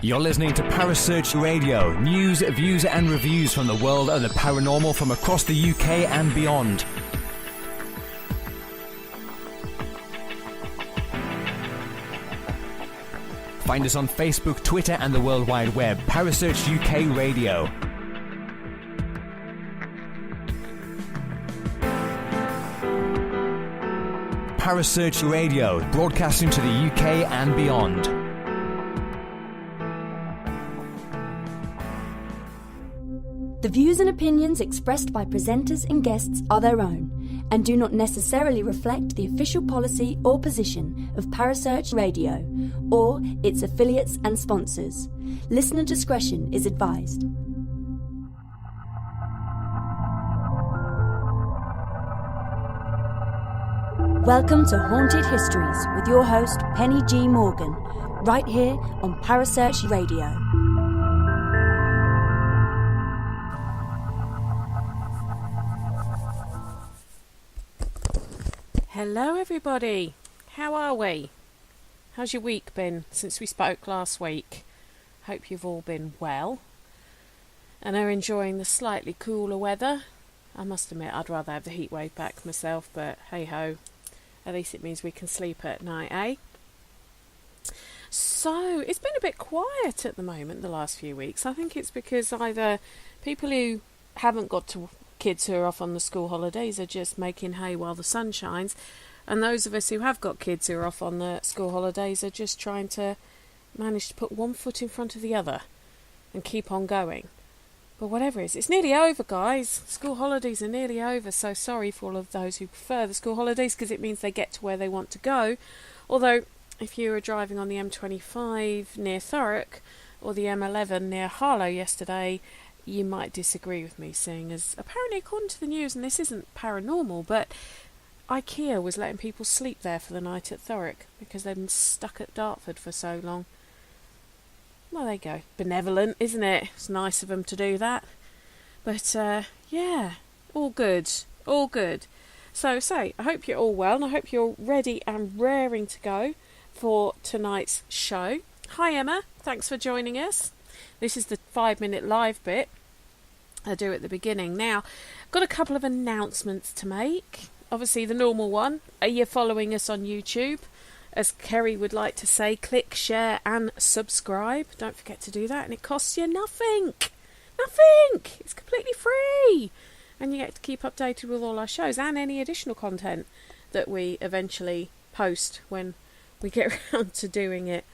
You're listening to Parasearch Radio, news, views and reviews from the world of the paranormal from across the UK and beyond. Find us on Facebook, Twitter and the World Wide Web. Parasearch UK Radio. Parasearch Radio, broadcasting to the UK and beyond. The views and opinions expressed by presenters and guests are their own and do not necessarily reflect the official policy or position of Parasearch Radio or its affiliates and sponsors. Listener discretion is advised. Welcome to Haunted Histories with your host Penny G. Morgan, right here on Parasearch Radio. Hello everybody, how are we? How's your week been since we spoke last week? Hope you've all been well and are enjoying the slightly cooler weather. I must admit I'd rather have the heat wave back myself, but hey ho, at least it means we can sleep at night, eh? So it's been a bit quiet at the moment the last few weeks. I think it's because either people who haven't got to kids who are off on the school holidays are just making hay while the sun shines, and those of us who have got kids who are off on the school holidays are just trying to manage to put one foot in front of the other and keep on going. But whatever it is, it's nearly over, guys. School holidays are nearly over, so sorry for all of those who prefer the school holidays, because it means they get to where they want to go. Although if you were driving on the M25 near Thurrock or the M11 near Harlow yesterday, you might disagree with me, seeing as apparently according to the news, and this isn't paranormal, but IKEA was letting people sleep there for the night at Thurrock because they'd been stuck at Dartford for so long. Well, there you go. Benevolent, isn't it? It's nice of them to do that. But yeah, all good, all good. So I hope you're all well, and I hope you're ready and raring to go for tonight's show. Hi Emma, thanks for joining us. This is the 5-minute live bit I do at the beginning. Now, I've got a couple of announcements to make. Obviously, the normal one. Are you following us on YouTube? As Kerry would like to say, click, share and subscribe. Don't forget to do that, and it costs you nothing. Nothing! It's completely free. And you get to keep updated with all our shows and any additional content that we eventually post when we get around to doing it.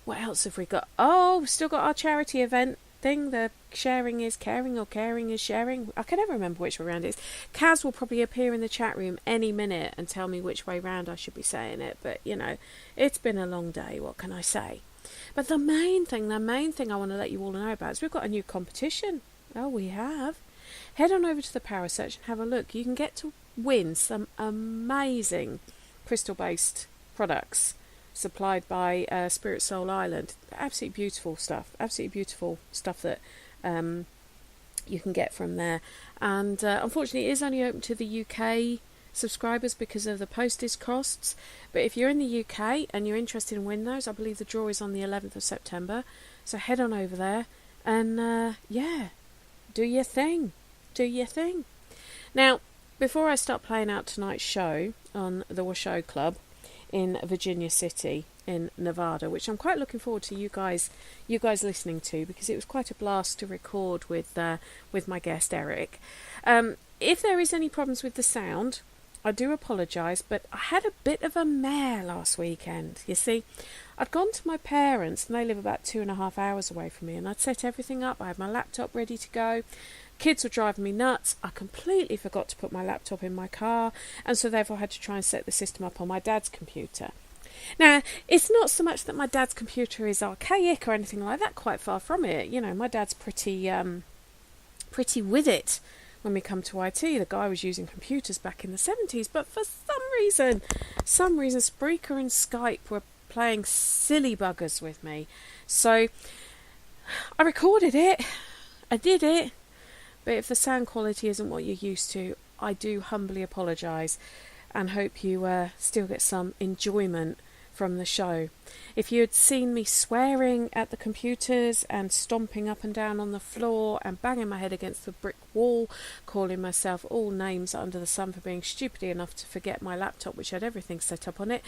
What else have we got? Oh, we've still got our charity event thing. The sharing is caring, or caring is sharing. I can never remember which way around it is. Kaz will probably appear in the chat room any minute and tell me which way round I should be saying it. But, you know, it's been a long day. What can I say? But the main thing I want to let you all know about is we've got a new competition. Oh, we have. Head on over to the Parasearch and have a look. You can get to win some amazing crystal-based products supplied by Spirit Soul Island. Absolutely beautiful stuff that you can get from there. And unfortunately it is only open to the UK subscribers because of the postage costs, but if you're in the UK and you're interested in winning those, I believe the draw is on the 11th of September, so head on over there and yeah, do your thing. Now, before I start playing out tonight's show on the Washoe Club in Virginia City in Nevada, which I'm quite looking forward to you guys listening to, because it was quite a blast to record with my guest Erik. If there is any problems with the sound, I do apologise, but I had a bit of a mare last weekend. You see, I'd gone to my parents, and they live about 2.5 hours away from me, and I'd set everything up. I had my laptop ready to go. Kids were driving me nuts. I completely forgot to put my laptop in my car, and so therefore I had to try and set the system up on my dad's computer. Now, it's not so much that my dad's computer is archaic or anything like that, quite far from it. You know, my dad's pretty with it when we come to IT. The guy was using computers back in the 70s, but for some reason, Spreaker and Skype were playing silly buggers with me. So I recorded it, I did it, But if the sound quality isn't what you're used to, I do humbly apologise and hope you still get some enjoyment from the show. If you had seen me swearing at the computers and stomping up and down on the floor and banging my head against the brick wall, calling myself all names under the sun for being stupid enough to forget my laptop, which had everything set up on it,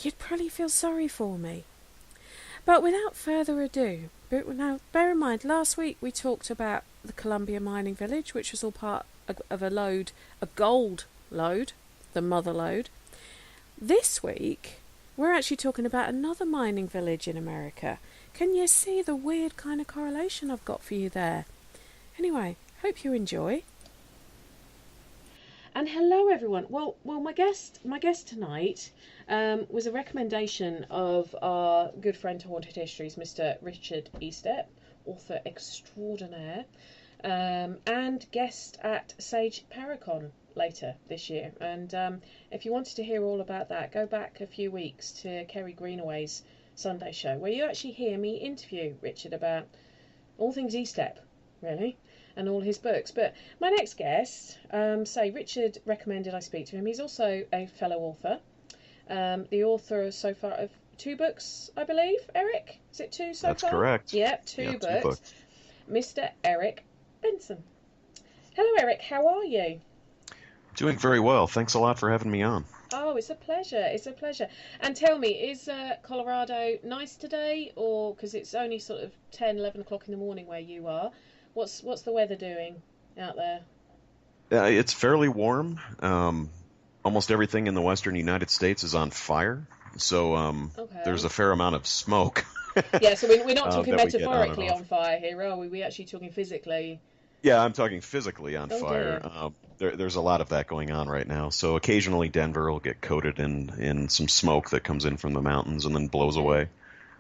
you'd probably feel sorry for me. But without further ado, now bear in mind, last week we talked about the Columbia mining village, which was all part of a gold lode, the mother lode. This week, we're actually talking about another mining village in America. Can you see the weird kind of correlation I've got for you there? Anyway, hope you enjoy. And hello everyone. Well, my guest tonight was a recommendation of our good friend to Haunted Histories, Mr. Richard Estep, author extraordinaire, and guest at Sage Paracon later this year. And if you wanted to hear all about that, go back a few weeks to Kerry Greenaway's Sunday show, where you actually hear me interview Richard about all things Estep, really, and all his books. But my next guest, Richard recommended I speak to him. He's also a fellow author, the author so far of 2 books, I believe. Erik, is it 2 so far? That's correct. Yep, 2 books. Mr. Erik Bensen. Hello, Erik. How are you? Doing very well. Thanks a lot for having me on. Oh, it's a pleasure. It's a pleasure. And tell me, is Colorado nice today, or because it's only sort of 10, 11 o'clock in the morning where you are? What's the weather doing out there? It's fairly warm. Almost everything in the western United States is on fire, so there's a fair amount of smoke. Yeah, so we're not talking metaphorically on fire here, are we? We're actually talking physically. Yeah, I'm talking physically on fire. There's a lot of that going on right now. So occasionally Denver will get coated in some smoke that comes in from the mountains and then blows away.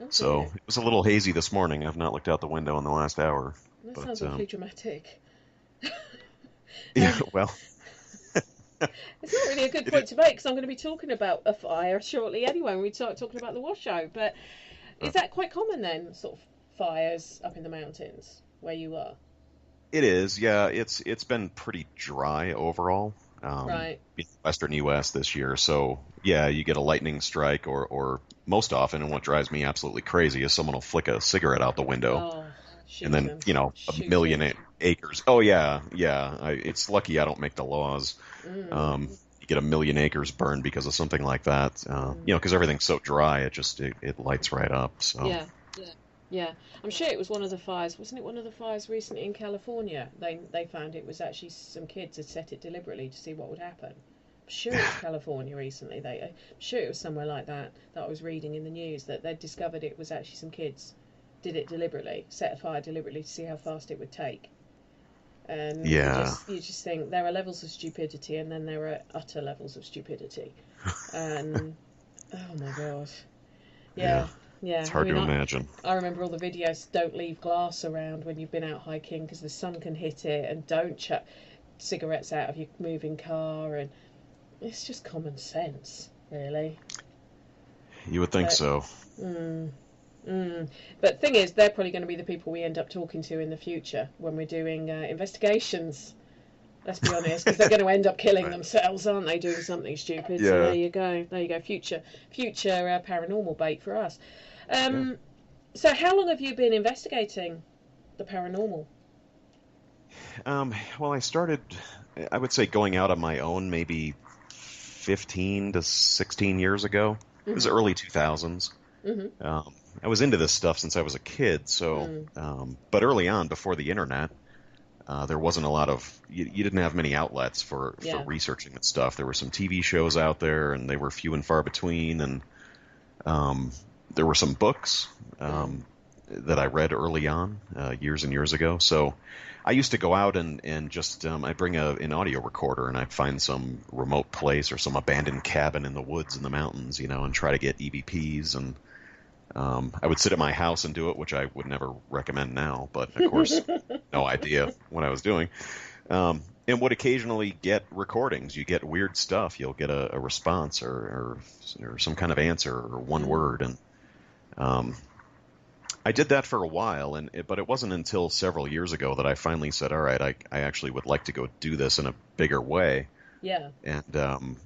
Okay. So it was a little hazy this morning. I've not looked out the window in the last hour. That sounds awfully dramatic. Yeah, well. It's not really a good point to make, because I'm going to be talking about a fire shortly anyway when we start talking about the Washoe. But is that quite common then, sort of fires up in the mountains where you are? It is, yeah. It's been pretty dry overall. Right. In the western U.S. this year. So, yeah, you get a lightning strike, or most often, and what drives me absolutely crazy is someone will flick a cigarette out the window. And then, a million acres. Oh, yeah. It's lucky I don't make the laws. You get a million acres burned because of something like that. Because everything's so dry, it lights right up. So. Yeah. I'm sure it was one of the fires. Wasn't it one of the fires recently in California? They found it was actually some kids had set it deliberately to see what would happen. I'm sure it was California recently. I'm sure it was somewhere like that I was reading in the news, that they'd discovered it was actually some kids did it deliberately, set a fire deliberately to see how fast it would take. And you just think there are levels of stupidity, and then there are utter levels of stupidity. And oh my god, yeah. It's hard to imagine. I remember all the videos. Don't leave glass around when you've been out hiking because the sun can hit it, and don't chuck cigarettes out of your moving car. And it's just common sense, really. You would think so. But the thing is, they're probably going to be the people we end up talking to in the future when we're doing investigations. Let's be honest, because they're going to end up killing themselves, aren't they, doing something stupid? Yeah. So there you go. Future paranormal bait for us. So how long have you been investigating the paranormal? Well, I started, I would say, going out on my own maybe 15 to 16 years ago. Mm-hmm. It was early 2000s. Mm-hmm. I was into this stuff since I was a kid, so but early on, before the internet, there wasn't a lot of you didn't have many outlets for researching that stuff. There were some TV shows out there, and they were few and far between, and there were some books that I read early on, years and years ago. So I used to go out and just I'd bring an audio recorder, and I'd find some remote place or some abandoned cabin in the woods in the mountains, and try to get EVPs. And I would sit at my house and do it, which I would never recommend now, but of course, no idea what I was doing. And would occasionally get recordings. You get weird stuff. You'll get a response or some kind of answer or one word. And I did that for a while, but it wasn't until several years ago that I finally said, all right, I actually would like to go do this in a bigger way. Yeah. And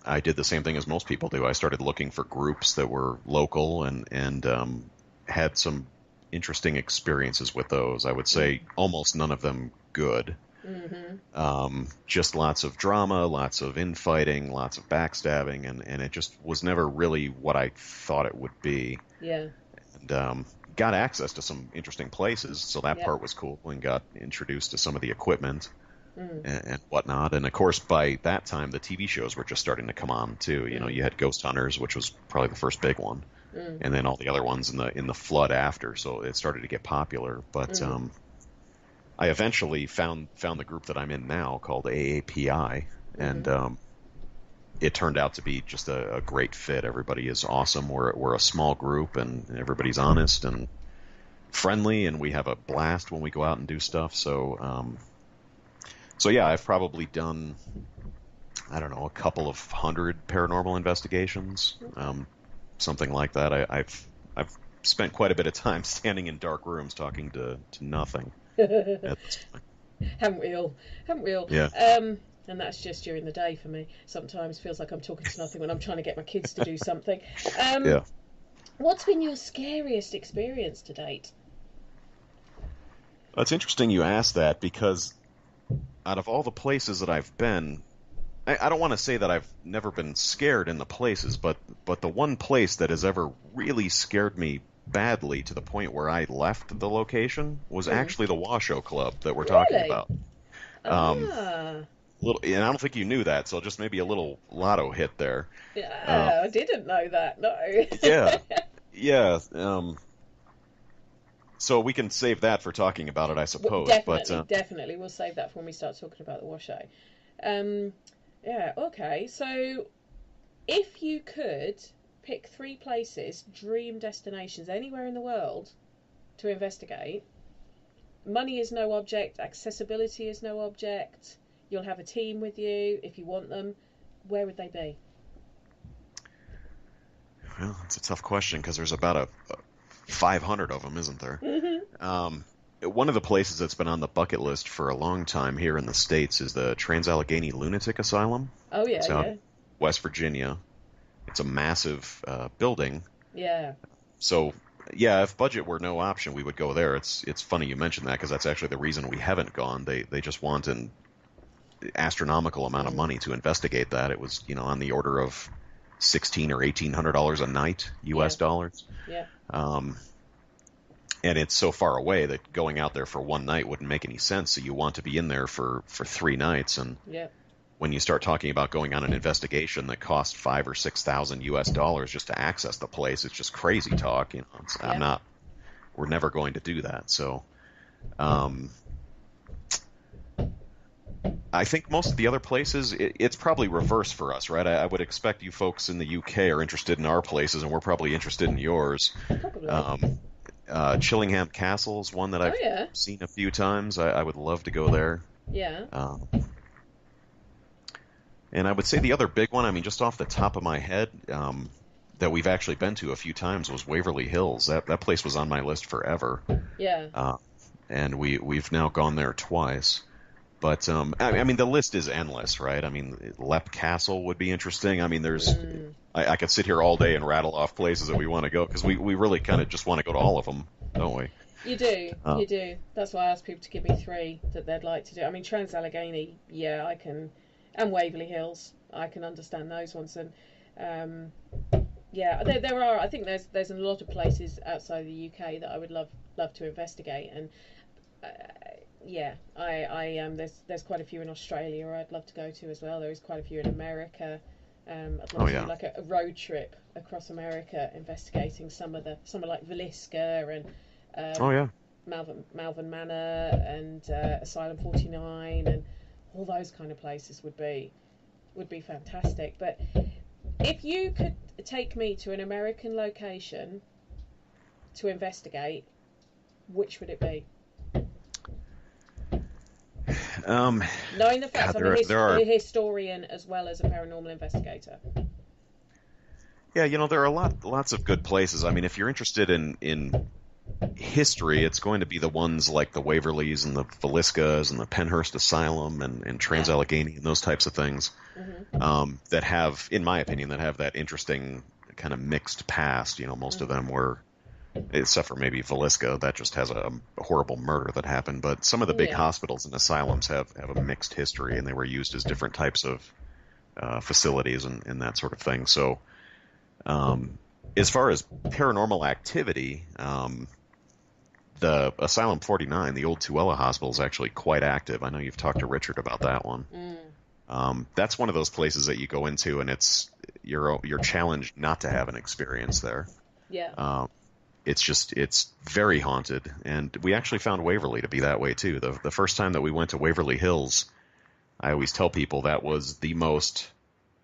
I did the same thing as most people do. I started looking for groups that were local and had some interesting experiences with those. I would say almost none of them good. Mm-hmm. Just lots of drama, lots of infighting, lots of backstabbing, and it just was never really what I thought it would be. Yeah. And got access to some interesting places, so that part was cool, and got introduced to some of the equipment and whatnot. And of course, by that time, the TV shows were just starting to come on too. You know, you had Ghost Hunters, which was probably the first big one, and then all the other ones in the flood after. So it started to get popular. But I eventually found the group that I'm in now called AAPI, and it turned out to be just a great fit. Everybody is awesome. We're a small group, and everybody's honest and friendly, and we have a blast when we go out and do stuff. So yeah, I've probably done, I don't know, a couple of hundred paranormal investigations, something like that. I've spent quite a bit of time standing in dark rooms talking to nothing. Haven't we all? Yeah. And that's just during the day for me. Sometimes feels like I'm talking to nothing when I'm trying to get my kids to do something. Yeah. What's been your scariest experience to date? It's interesting you asked that, because out of all the places that I've been, I don't want to say that I've never been scared in the places, but the one place that has ever really scared me badly to the point where I left the location was actually the Washoe Club that we're talking about. And I don't think you knew that, so just maybe a little lotto hit there. Yeah, I didn't know that. No. Yeah. So we can save that for talking about it, I suppose. Definitely, we'll save that for when we start talking about the Washoe. Yeah. Okay. So, if you could pick 3 places, dream destinations, anywhere in the world, to investigate. Money is no object. Accessibility is no object. You'll have a team with you if you want them. Where would they be? Well, it's a tough question, because there's about 500 of them, isn't there? Mm-hmm. One of the places that's been on the bucket list for a long time here in the States is the Trans-Allegheny Lunatic Asylum. Oh, yeah, it's out in West Virginia. It's a massive building. Yeah. So, yeah, if budget were no option, we would go there. It's funny you mentioned that, because that's actually the reason we haven't gone. They just want an astronomical amount of money to investigate that. It was, on the order of $1,600 or $1,800 a night, U.S. dollars. Yeah. And it's so far away that going out there for one night wouldn't make any sense. So you want to be in there for 3 nights, and when you start talking about going on an investigation that costs $5,000 or $6,000 U.S. dollars just to access the place, it's just crazy talk. We're never going to do that. So, I think most of the other places, it's probably reverse for us, right? I would expect you folks in the UK are interested in our places, and we're probably interested in yours. Probably. Chillingham Castle is one that I've seen a few times. I would love to go there. Yeah. And I would say the other big one, just off the top of my head, that we've actually been to a few times was Waverly Hills. That place was on my list forever. Yeah. And we've now gone there twice. But, the list is endless, right? Lepp Castle would be interesting. There's... I could sit here all day and rattle off places that we want to go, because we really kind of just want to go to all of them, don't we? You do. You do. That's why I asked people to give me 3 that they'd like to do. Trans-Allegheny, yeah, I can... And Waverly Hills, I can understand those ones. And, there are... I think there's a lot of places outside the UK that I would love to investigate. And... there's quite a few in Australia I'd love to go to as well. There is quite a few in America. I'd love to do like a road trip across America, investigating some like Villisca and Malvern Manor and Asylum 49 and all those kind of places would be fantastic. But if you could take me to an American location to investigate, which would it be? Knowing the fact I'm a historian as well as a paranormal investigator. Yeah, there are lots of good places. If you're interested in history, it's going to be the ones like the Waverleys and the Villiscas and the Penhurst Asylum and Trans-Allegheny and those types of things that have, in my opinion, that have that interesting kind of mixed past. You know, most of them were, except for maybe Villisca, that just has a horrible murder that happened. But some of the big hospitals and asylums have a mixed history, and they were used as different types of facilities and that sort of thing. So as far as paranormal activity, the Asylum 49, the old Tooele Hospital, is actually quite active. I know you've talked to Richard about that one. That's one of those places that you go into, and you're challenged not to have an experience there. Yeah. It's very haunted, and we actually found Waverly to be that way too. The first time that we went to Waverly Hills, I always tell people that was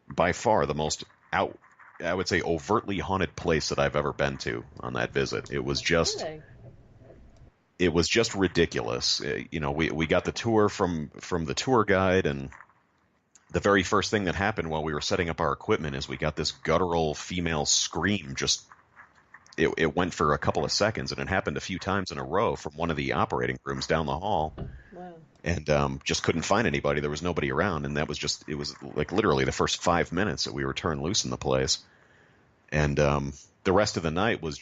by far the most I would say overtly haunted place that I've ever been to on that visit. It was just. Really? It was just ridiculous. You know, we got the tour from the tour guide, and the very first thing that happened while we were setting up our equipment is we got this guttural female scream. Just it went for a couple of seconds, and it happened a few times in a row from one of the operating rooms down the hall. Wow. And just couldn't find anybody. There was nobody around, and it was like literally the first 5 minutes that we were turned loose in the place. And the rest of the night was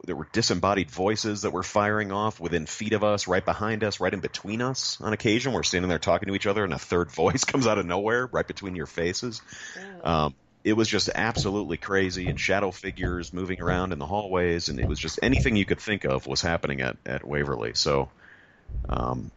there were disembodied voices that were firing off within feet of us, right behind us, right in between us. On occasion, we're standing there talking to each other, and a third voice comes out of nowhere, right between your faces. Wow. It was just absolutely crazy, and shadow figures moving around in the hallways, and it was just anything you could think of was happening at Waverly. So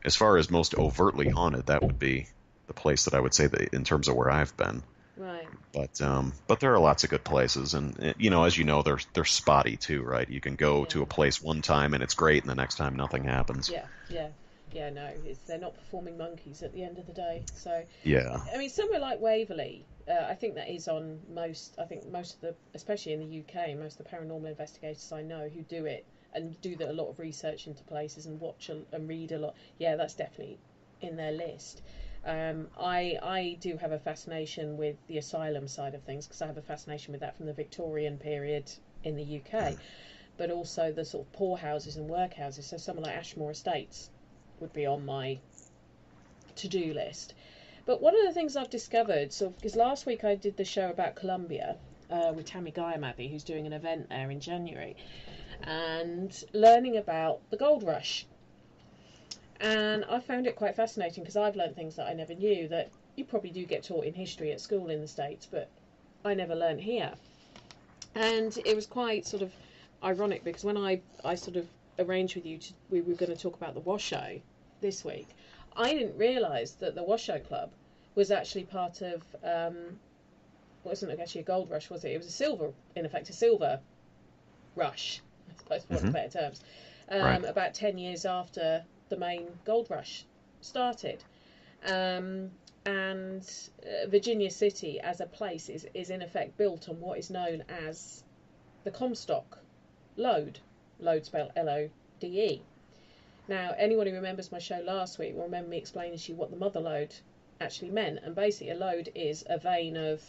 as far as most overtly haunted, that would be the place that I would say that in terms of where I've been. Right. But there are lots of good places, and you know, as you know, they're spotty too, right? You can go to a place one time and it's great, and the next time nothing happens. Yeah. No, they're not performing monkeys at the end of the day. So yeah, I mean, somewhere like Waverley, I think that is on most. I think most of the, especially in the UK, most of the paranormal investigators I know who do it and do a lot of research into places and watch and read a lot. Yeah, that's definitely in their list. I do have a fascination with the asylum side of things because I have a fascination with that from the Victorian period in the UK, but also the sort of poorhouses and workhouses. So somewhere like Ashmore Estates would be on my to-do list. But one of the things I've discovered, because last week I did the show about Colombia with Tammy Guyamaddy, who's doing an event there in January, and learning about the gold rush. And I found it quite fascinating because I've learned things that I never knew that you probably do get taught in history at school in the States, but I never learned here. And it was quite sort of ironic because when I sort of arranged with you, we were going to talk about the Washoe this week, I didn't realise that the Washoe Club was actually part of, wasn't actually a gold rush, was it? It was a silver rush, I suppose, for want of better terms, right. About 10 years after the main gold rush started. And Virginia City as a place is in effect built on what is known as the Comstock Lode spelled L-O-D-E. Now, anyone who remembers my show last week will remember me explaining to you what the mother lode actually meant. And basically a lode is a vein of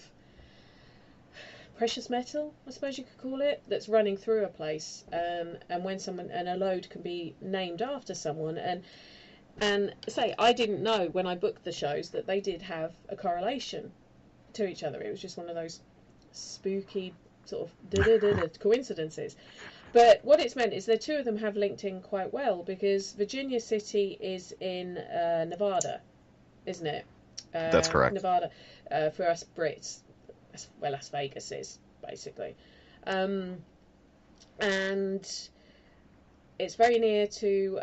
precious metal, I suppose you could call it, that's running through a place, and a lode can be named after someone, and say I didn't know when I booked the shows that they did have a correlation to each other. It was just one of those spooky sort of coincidences. But what it's meant is the two of them have linked in quite well, because Virginia City is in Nevada, isn't it? That's correct. Nevada, for us Brits. Where Las Vegas is, basically. And it's very near to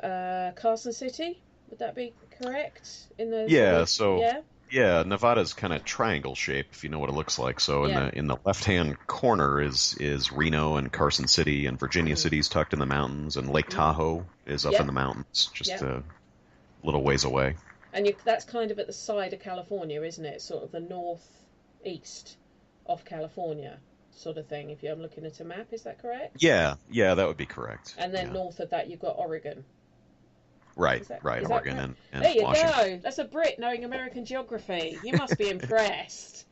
Carson City. Would that be correct? Nevada's kind of triangle shape, if you know what it looks like. So in the left-hand corner is Reno and Carson City, and Virginia City's tucked in the mountains, and Lake Tahoe is up in the mountains, just a little ways away. And that's kind of at the side of California, isn't it? Sort of the northeast off California sort of thing, if I'm looking at a map. Is that correct? Yeah, that would be correct. And then north of that you've got Oregon. Right, Oregon and there you Washington. go. That's a Brit knowing American geography. You must be impressed.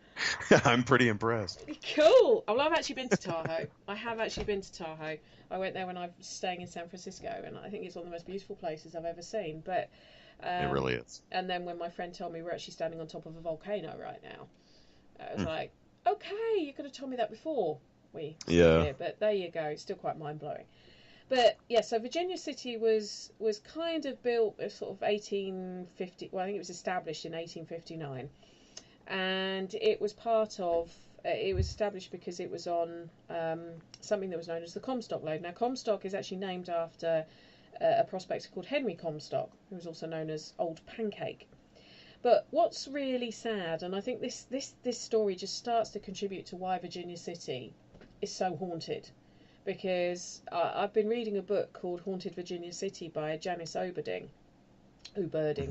I'm pretty impressed. Cool. Well, I've actually been to Tahoe. I have actually been to Tahoe. I went there when I was staying in San Francisco, and I think it's one of the most beautiful places I've ever seen. But It really is. And then when my friend told me we're actually standing on top of a volcano right now, I was like, okay, you could have told me that before we stood here. But there you go. It's still quite mind blowing. But yeah, so Virginia City was kind of built sort of 1850. Well, I think it was established in 1859, and it was part of. It was established because it was on something that was known as the Comstock Lode. Now, Comstock is actually named after a prospector called Henry Comstock, who was also known as Old Pancake. But what's really sad, and I think this story just starts to contribute to why Virginia City is so haunted, because I've been reading a book called Haunted Virginia City by Janice Oberding,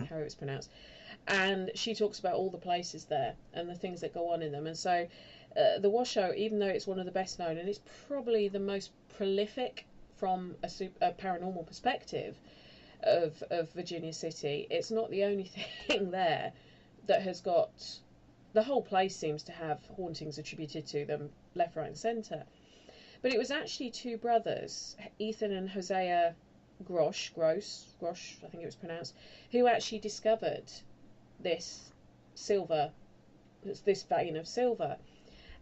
how it's pronounced, and she talks about all the places there and the things that go on in them. And so the Washoe, even though it's one of the best known, and it's probably the most prolific from a paranormal perspective of Virginia City, it's not the only thing there that has got... The whole place seems to have hauntings attributed to them left, right and centre. But it was actually two brothers, Ethan and Hosea Grosh, I think it was pronounced, who actually discovered this vein of silver.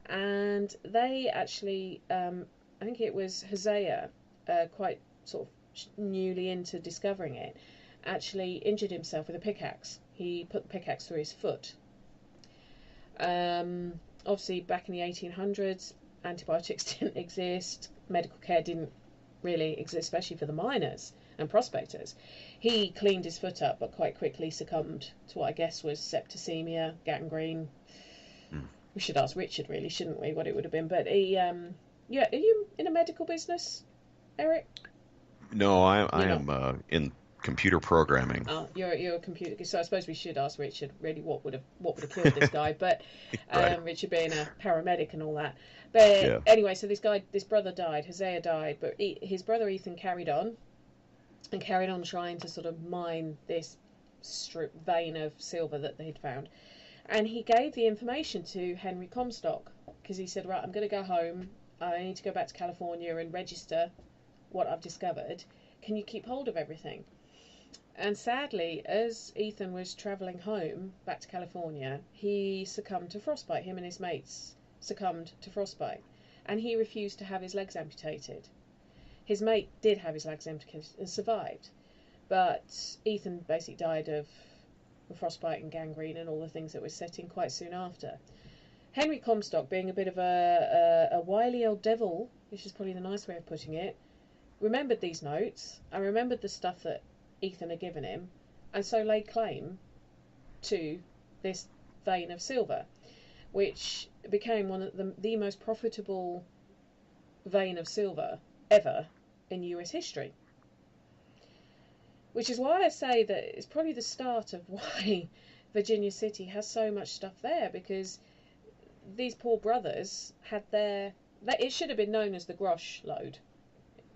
And they actually, I think it was Hosea, quite sort of newly into discovering it, actually injured himself with a pickaxe. He put the pickaxe through his foot. Obviously, back in the 1800s, antibiotics didn't exist, medical care didn't really exist, especially for the miners and prospectors. He cleaned his foot up, but quite quickly succumbed to what I guess was septicemia, gangrene. We should ask Richard, really, shouldn't we, what it would have been? But he, are you in a medical business, Erik? No, I am in computer programming. Oh, you're a computer. So I suppose we should ask Richard really what would have killed this guy. But Right. Richard being a paramedic and all that. But anyway, so this brother died. Hosea died, but his brother Ethan carried on trying to sort of mine this vein of silver that they'd found. And he gave the information to Henry Comstock, because he said, right, I'm going to go home. I need to go back to California and register what I've discovered. Can you keep hold of everything? And sadly, as Ethan was travelling home back to California, he succumbed to frostbite. Him and his mates succumbed to frostbite. And he refused to have his legs amputated. His mate did have his legs amputated and survived. But Ethan basically died of frostbite and gangrene and all the things that were set in quite soon after. Henry Comstock, being a bit of a wily old devil, which is probably the nice way of putting it, remembered these notes and remembered the stuff that Ethan had given him, and so laid claim to this vein of silver, which became one of the most profitable vein of silver ever in US history. Which is why I say that it's probably the start of why Virginia City has so much stuff there, because these poor brothers had it should have been known as the Grosh Lode,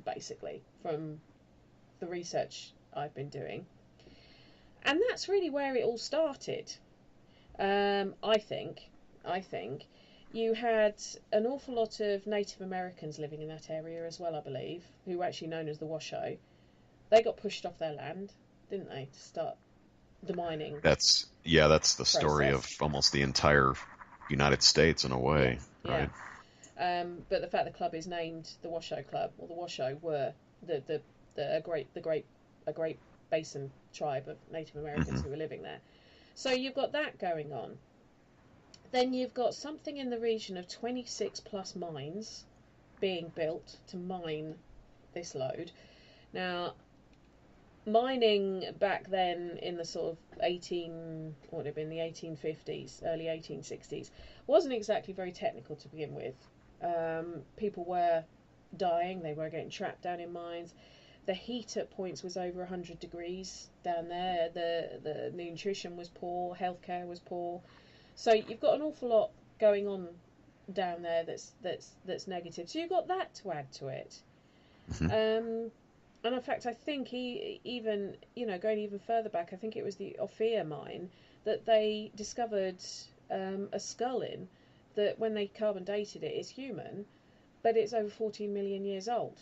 basically, from the research I've been doing. And that's really where it all started. I think you had an awful lot of Native Americans living in that area as well, I believe, who were actually known as the Washoe. They got pushed off their land, didn't they, to start the mining? That's the story of almost the entire United States in a way, right? But the fact the club is named the Washoe Club, or the Washoe were a great basin tribe of Native Americans who were living there. So you've got that going on. Then you've got something in the region of 26 plus mines being built to mine this lode. Now, mining back then in the sort of the 1850s, early 1860s, wasn't exactly very technical to begin with. People were dying, they were getting trapped down in mines. The heat at points was over 100 degrees down there. The nutrition was poor, healthcare was poor. So you've got an awful lot going on down there that's negative. So you've got that to add to it. And in fact, I think even going even further back, I think it was the Ophir mine that they discovered a skull in that when they carbon dated it, it's human, but it's over 14 million years old.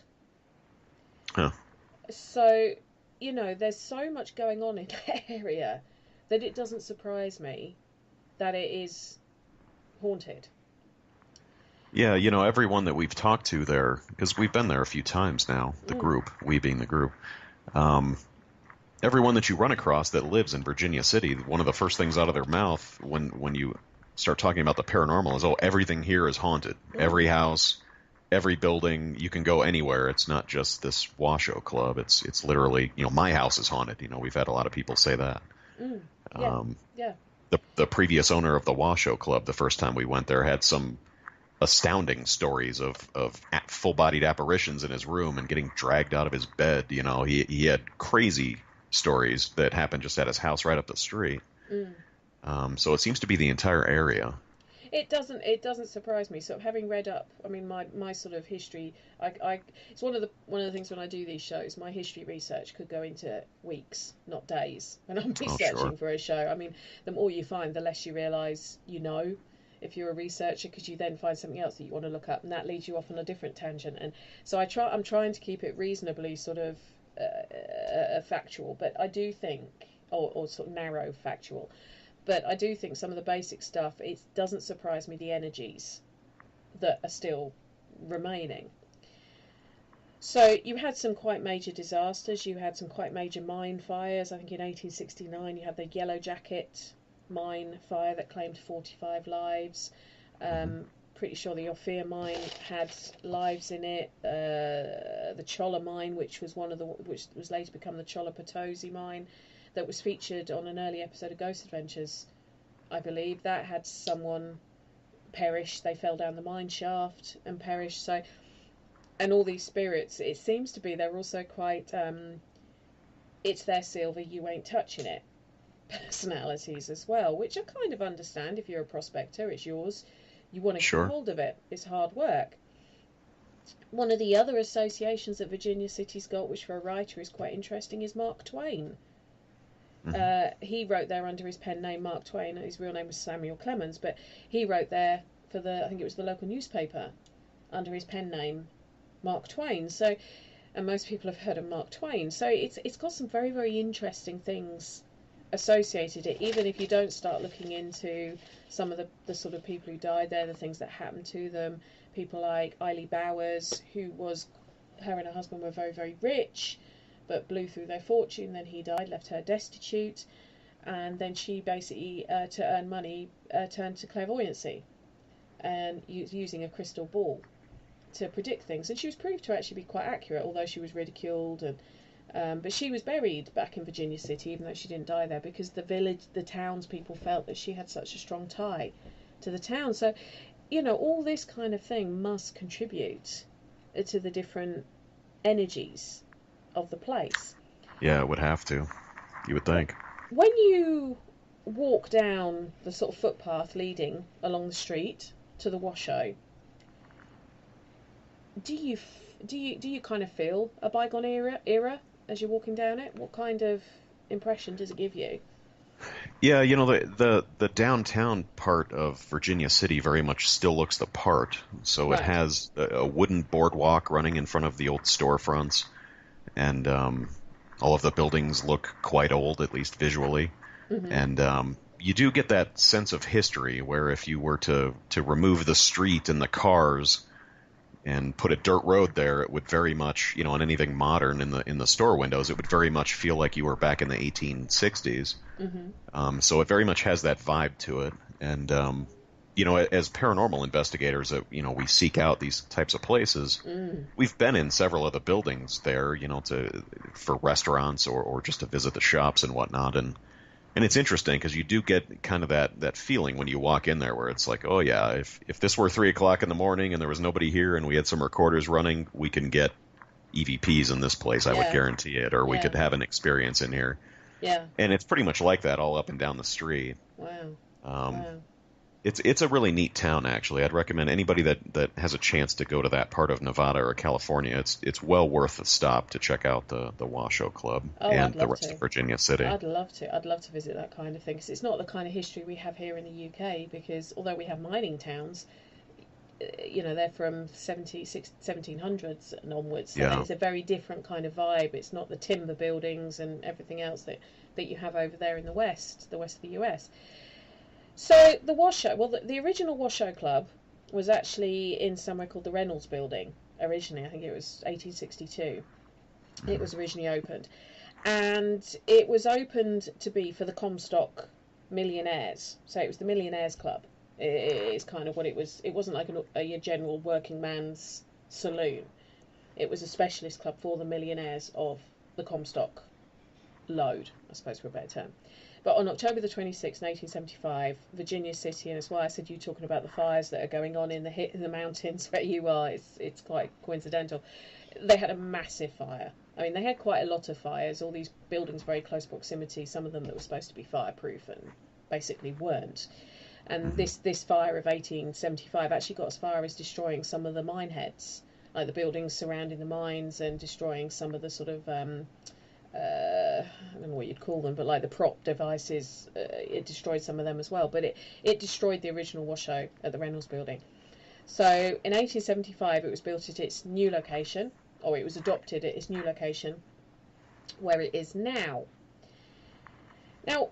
Huh. So, there's so much going on in that area that it doesn't surprise me that it is haunted. Yeah, everyone that we've talked to there, because we've been there a few times now, the group, we being the group, everyone that you run across that lives in Virginia City, one of the first things out of their mouth when you start talking about the paranormal is, everything here is haunted. Every house, every building, you can go anywhere. It's not just this Washoe Club. It's literally, my house is haunted. We've had a lot of people say that. Yeah. The previous owner of the Washoe Club, the first time we went there, had some astounding stories of full-bodied apparitions in his room and getting dragged out of his bed. He had crazy stories that happened just at his house right up the street. So it seems to be the entire area. It doesn't surprise me. Sort of having read up, my sort of history. It's one of the things when I do these shows. My history research could go into weeks, not days. When I'm researching for a show, the more you find, the less you realise if you're a researcher, because you then find something else that you want to look up, and that leads you off on a different tangent. And so I'm trying to keep it reasonably sort of factual, but I do think, or sort of narrow factual. But I do think some of the basic stuff, it doesn't surprise me, the energies that are still remaining. So you had some quite major disasters. You had some quite major mine fires. I think in 1869 you had the Yellow Jacket mine fire that claimed 45 lives. Pretty sure the Ophir mine had lives in it. The Cholla mine, which was which was later become the Cholla Potosi mine, that was featured on an early episode of Ghost Adventures, I believe, that had someone perish. They fell down the mine shaft and perished. So, and all these spirits, it seems to be they're also quite it's their silver, you ain't touching it personalities as well, which I kind of understand. If you're a prospector, it's yours, you want to get hold of it. It's hard work. One of the other associations that Virginia City's got, which for a writer is quite interesting, is Mark Twain. He wrote there under his pen name Mark Twain. His real name was Samuel Clemens, but he wrote there for I think it was the local newspaper, under his pen name Mark Twain. So, and most people have heard of Mark Twain. So it's got some very, very interesting things associated it, even if you don't start looking into some of the sort of people who died there, the things that happened to them. People like Eiley Bowers, her and her husband were very, very rich, but blew through their fortune. Then he died, left her destitute, and then she basically, to earn money, turned to clairvoyancy and using a crystal ball to predict things. And she was proved to actually be quite accurate, although she was ridiculed. And but she was buried back in Virginia City, even though she didn't die there, because the townspeople felt that she had such a strong tie to the town. So, all this kind of thing must contribute to the different energies of the place. Yeah, it would have to. You would think. When you walk down the sort of footpath leading along the street to the Washoe, do you kind of feel a bygone era as you're walking down it? What kind of impression does it give you? Yeah, the downtown part of Virginia City very much still looks the part. So It has a wooden boardwalk running in front of the old storefronts, and all of the buildings look quite old, at least visually. And you do get that sense of history, where if you were to remove the street and the cars and put a dirt road there, it would very much, on anything modern in the store windows, it would very much feel like you were back in the 1860s. So it very much has that vibe to it. And as paranormal investigators, we seek out these types of places. We've been in several of the buildings there, for restaurants or just to visit the shops and whatnot. And it's interesting because you do get kind of that feeling when you walk in there, where it's like, oh yeah, if this were 3 o'clock in the morning and there was nobody here and we had some recorders running, we can get EVPs in this place. I would guarantee it, or we could have an experience in here. Yeah. And it's pretty much like that all up and down the street. Wow. It's a really neat town, actually. I'd recommend anybody that has a chance to go to that part of Nevada or California. It's well worth a stop to check out the Washoe Club and the rest of Virginia City. I'd love to. I'd love to visit that kind of thing, because it's not the kind of history we have here in the UK. Because although we have mining towns, they're from 1700s and onwards. So it's a very different kind of vibe. It's not the timber buildings and everything else that you have over there in the west of the US. So the Washoe, the original Washoe Club was actually in somewhere called the Reynolds Building originally. I think it was 1862. It was originally opened. And it was opened to be for the Comstock millionaires. So it was the Millionaires Club. It's kind of what it was. It wasn't like a general working man's saloon. It was a specialist club for the millionaires of the Comstock lode, I suppose, for a better term. But on October the 26th, 1875, Virginia City, and that's why I said you talking about the fires that are going on in the mountains where you are, it's quite coincidental. They had a massive fire. I mean, they had quite a lot of fires, all these buildings very close proximity, some of them that were supposed to be fireproof and basically weren't. And this fire of 1875 actually got as far as destroying some of the mine heads, like the buildings surrounding the mines, and destroying some of the sort of I don't know what you'd call them, but like the prop devices, it destroyed some of them as well. But it destroyed the original Washoe at the Reynolds Building. So in 1875 it was built at its new location, or it was adopted at its new location, where it is now. Now,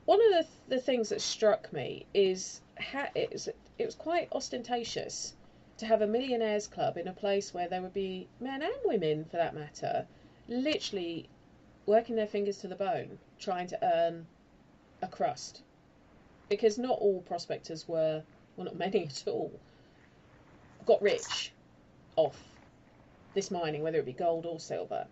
one of the things that struck me is how it was quite ostentatious to have a millionaires club in a place where there would be men and women, for that matter, literally working their fingers to the bone trying to earn a crust. Because not all prospectors were, well, not many at all, got rich off this mining, whether it be gold or silver.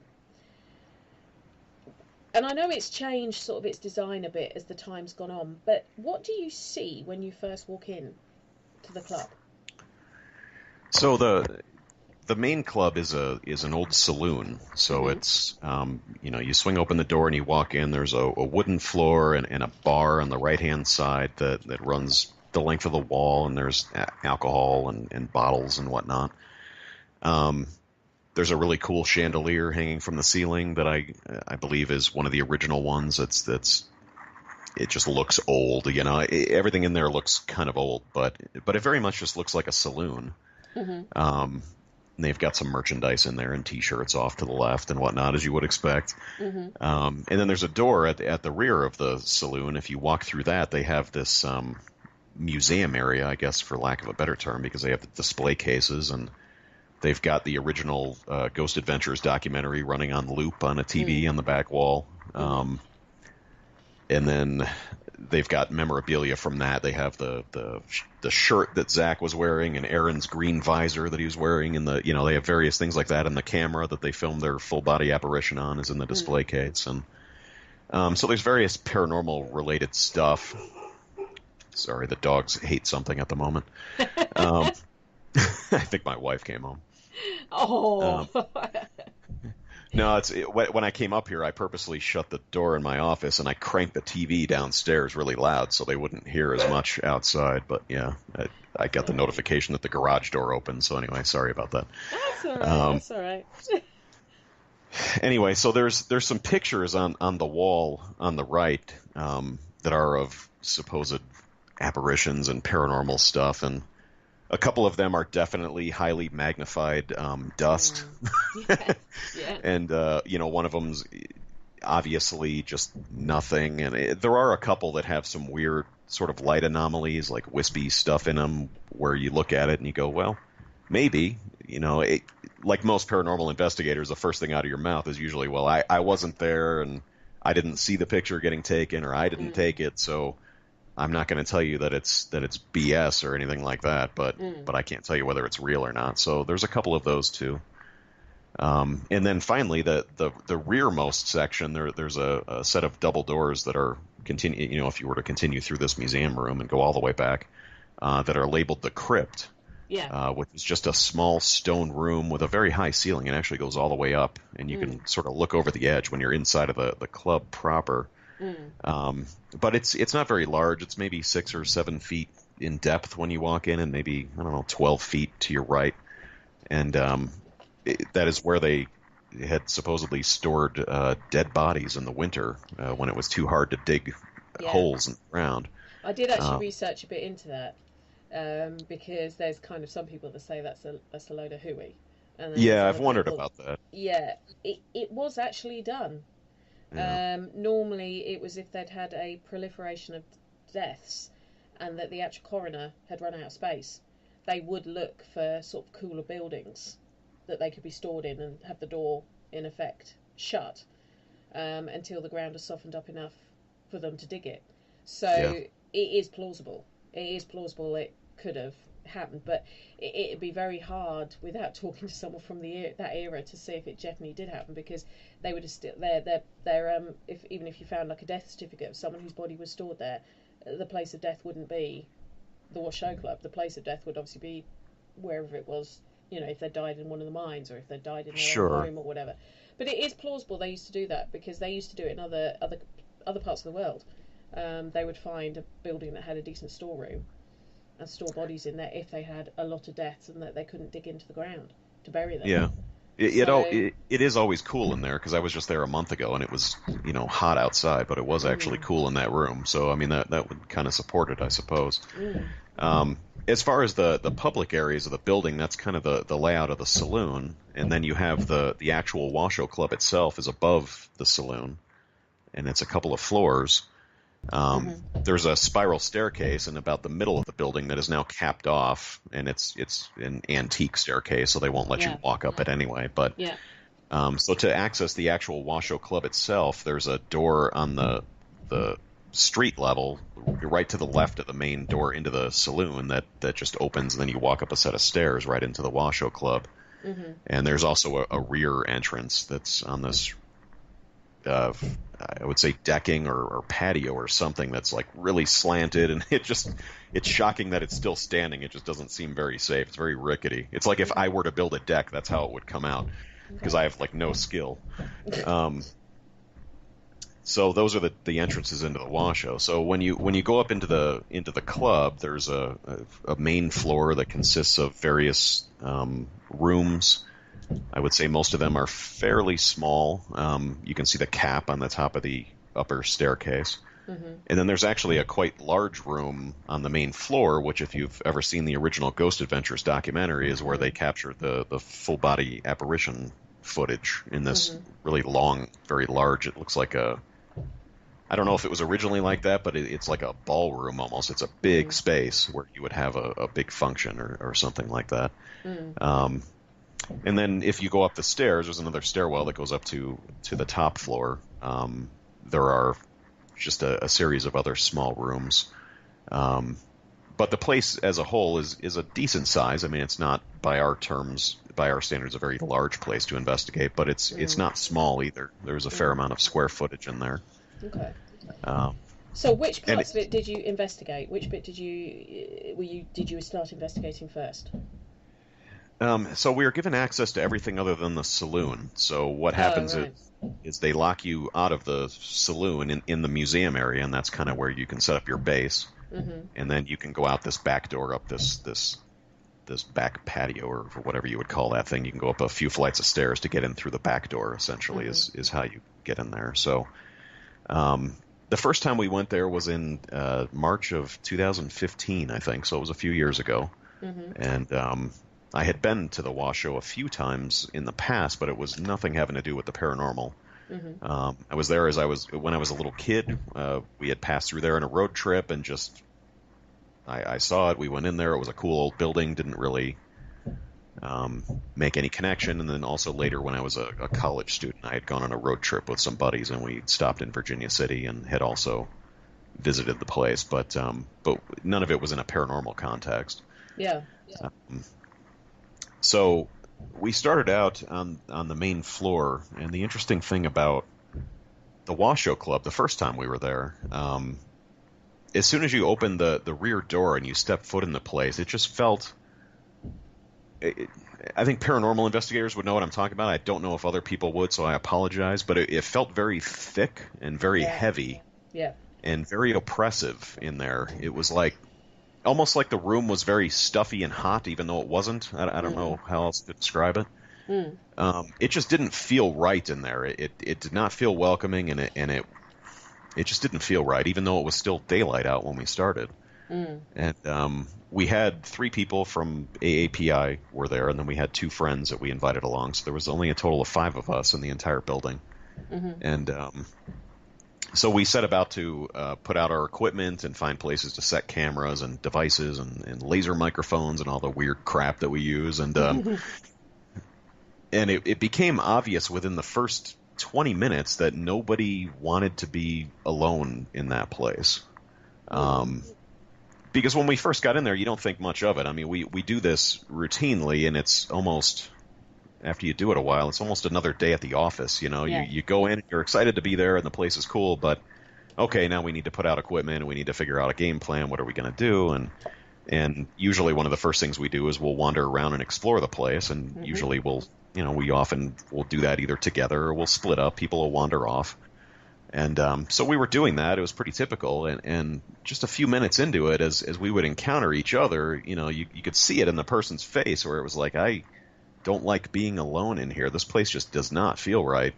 And I know it's changed sort of its design a bit as the time's gone on, but what do you see when you first walk in to the club? So the main club is an old saloon. So it's you swing open the door and you walk in. There's a wooden floor and a bar on the right hand side that runs the length of the wall, and there's alcohol and bottles and whatnot. There's a really cool chandelier hanging from the ceiling that I believe is one of the original ones. It just looks old, everything in there looks kind of old, but it very much just looks like a saloon. Mm-hmm. They've got some merchandise in there and T-shirts off to the left and whatnot, as you would expect. Mm-hmm. And then there's a door at the rear of the saloon. If you walk through that, they have this museum area, I guess, for lack of a better term, because they have the display cases, and they've got the original Ghost Adventures documentary running on loop on a TV on the back wall. And then they've got memorabilia from that. They have the shirt that Zach was wearing and Aaron's green visor that he was wearing, and they have various things like that. And the camera that they filmed their full body apparition on is in the display case. And so there's various paranormal related stuff. Sorry, the dogs hate something at the moment. I think my wife came home. Oh. No, when I came up here, I purposely shut the door in my office and I cranked the TV downstairs really loud so they wouldn't hear as much outside. But yeah, I got the notification that the garage door opened. So anyway, sorry about that. That's all right. That's all right. Anyway, so there's some pictures on the wall on the right that are of supposed apparitions and paranormal stuff, and a couple of them are definitely highly magnified dust. Yeah. And, one of them's obviously just nothing. And there are a couple that have some weird sort of light anomalies, like wispy stuff in them, where you look at it and you go, well, maybe. Like most paranormal investigators, the first thing out of your mouth is usually, well, I wasn't there and I didn't see the picture getting taken, or I didn't take it, so I'm not going to tell you that it's BS or anything like that, but I can't tell you whether it's real or not. So there's a couple of those too. And then finally, the rearmost section, there's a set of double doors that are if you were to continue through this museum room and go all the way back, that are labeled the crypt. Yeah. Which is just a small stone room with a very high ceiling. It actually goes all the way up, and you can sort of look over the edge when you're inside of the club proper. But it's not very large. It's maybe 6 or 7 feet in depth when you walk in, and maybe, I don't know, 12 feet to your right. And that is where they had supposedly stored dead bodies in the winter when it was too hard to dig holes in the ground. I did actually research a bit into that because there's kind of some people that say that's a load of hooey. And yeah, I've wondered about that. Yeah, it was actually done. Yeah. Normally, it was if they'd had a proliferation of deaths and that the actual coroner had run out of space, they would look for sort of cooler buildings that they could be stored in and have the door, in effect, shut until the ground has softened up enough for them to dig it. So it is plausible. It is plausible it could have happened, but it'd be very hard without talking to someone from that era to see if it definitely did happen, because they would have still even if you found like a death certificate of someone whose body was stored there, the place of death wouldn't be the Washoe Club. The place of death would obviously be wherever it was, if they died in one of the mines or if they died in their own home or whatever. But it is plausible they used to do that, because they used to do it in other parts of the world. They would find a building that had a decent storeroom and store bodies in there if they had a lot of deaths and that they couldn't dig into the ground to bury them. Yeah. It is always cool in there, because I was just there a month ago and it was, hot outside, but it was actually cool in that room. So, I mean, that would kind of support it, I suppose. As far as the public areas of the building, that's kind of the layout of the saloon. And then you have the actual Washoe Club itself is above the saloon, and it's a couple of floors. There's a spiral staircase in about the middle of the building that is now capped off, and it's an antique staircase, so they won't let you walk up it anyway. But so to access the actual Washoe Club itself, there's a door on the street level, right to the left of the main door into the saloon that just opens, and then you walk up a set of stairs right into the Washoe Club. And there's also a rear entrance that's on this I would say decking or patio or something that's like really slanted, and it's shocking that it's still standing. It just doesn't seem very safe. It's very rickety. It's like if I were to build a deck, that's how it would come out, because I have like no skill. So those are the entrances into the Washoe. So when you go up into the club, there's a main floor that consists of various rooms. I would say most of them are fairly small. You can see the cap on the top of the upper staircase. And then there's actually a quite large room on the main floor, which, if you've ever seen the original Ghost Adventures documentary, is where they captured the full-body apparition footage in this really long, very large, it looks like I don't know if it was originally like that, but it's like a ballroom almost. It's a big space where you would have a big function or something like that. And then if you go up the stairs, there's another stairwell that goes up to the top floor. There are just a series of other small rooms. But the place as a whole is a decent size. I mean, it's not, by our standards, a very large place to investigate, but it's not small either. There's a fair amount of square footage in there. Okay. So which parts of it did you investigate? Which bit did you start investigating first? So we are given access to everything other than the saloon. So what happens is they lock you out of the saloon in the museum area, and that's kind of where you can set up your base. And then you can go out this back door, up this back patio, or whatever you would call that thing. You can go up a few flights of stairs to get in through the back door, essentially, is how you get in there. So the first time we went there was in March of 2015, I think. So it was a few years ago. And I had been to the Washoe a few times in the past, but it was nothing having to do with the paranormal. I was there when I was a little kid. We had passed through there on a road trip, and just I saw it. We went in there. It was a cool old building. Didn't really make any connection. And then also later, when I was a college student, I had gone on a road trip with some buddies, and we stopped in Virginia City and had also visited the place. But none of it was in a paranormal context. So we started out on the main floor, and the interesting thing about the Washoe Club, the first time we were there, as soon as you opened the rear door and you stepped foot in the place, it just felt, I think paranormal investigators would know what I'm talking about. I don't know if other people would, so I apologize. But it felt very thick and very heavy, and very oppressive in there. It was like almost like the room was very stuffy and hot, even though it wasn't. I don't know how else to describe it. It just didn't feel right in there. It did not feel welcoming, and it just didn't feel right, even though it was still daylight out when we started. And we had 3 people from AAPI were there, and then we had 2 friends that we invited along. So there was only a total of 5 of us in the entire building. And so we set about to put out our equipment and find places to set cameras and devices and laser microphones and all the weird crap that we use. And and it became obvious within the first 20 minutes that nobody wanted to be alone in that place. Because when we first got in there, you don't think much of it. I mean, we do this routinely, and it's almost, after you do it a while, it's almost another day at the office. You know, you go in, you're excited to be there, and the place is cool, but okay, now we need to put out equipment, and we need to figure out a game plan. What are we going to do? And usually one of the first things we do is we'll wander around and explore the place, and usually we often will do that either together or we'll split up. People will wander off. And so we were doing that. It was pretty typical. And just a few minutes into it, as we would encounter each other, you could see it in the person's face where it was like, I don't like being alone in here. This place just does not feel right.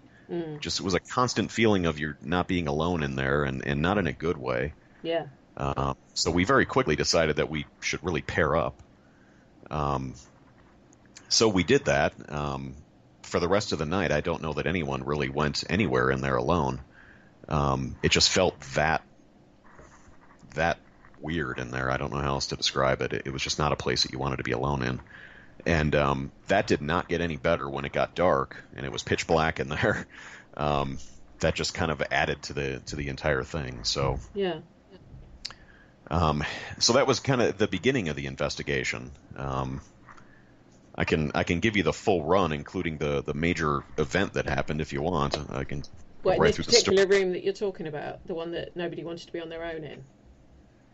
Just, it was a constant feeling of you're not being alone in there, and not in a good way. Yeah. So we very quickly decided that we should really pair up. So we did that. For the rest of the night, I don't know that anyone really went anywhere in there alone. It just felt that weird in there. I don't know how else to describe it. It was just not a place that you wanted to be alone in. And that did not get any better when it got dark and it was pitch black in there. That just kind of added to the entire thing. So yeah. So that was kind of the beginning of the investigation. I can give you the full run, including the major event that happened if you want. I can. What, in this particular room that you're talking about, the one that nobody wanted to be on their own in?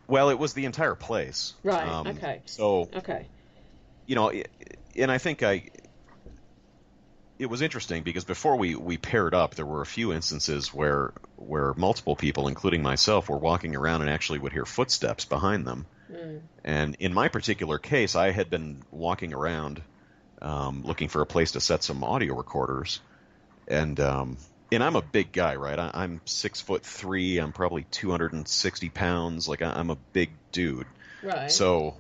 Well, it was the entire place. Right. Okay. So. Okay. And I think it was interesting because before we paired up, there were a few instances where multiple people, including myself, were walking around and actually would hear footsteps behind them. And in my particular case, I had been walking around looking for a place to set some audio recorders, and I'm a big guy, right? I'm 6'3". I'm probably 260 pounds. Like I'm a big dude. Right. So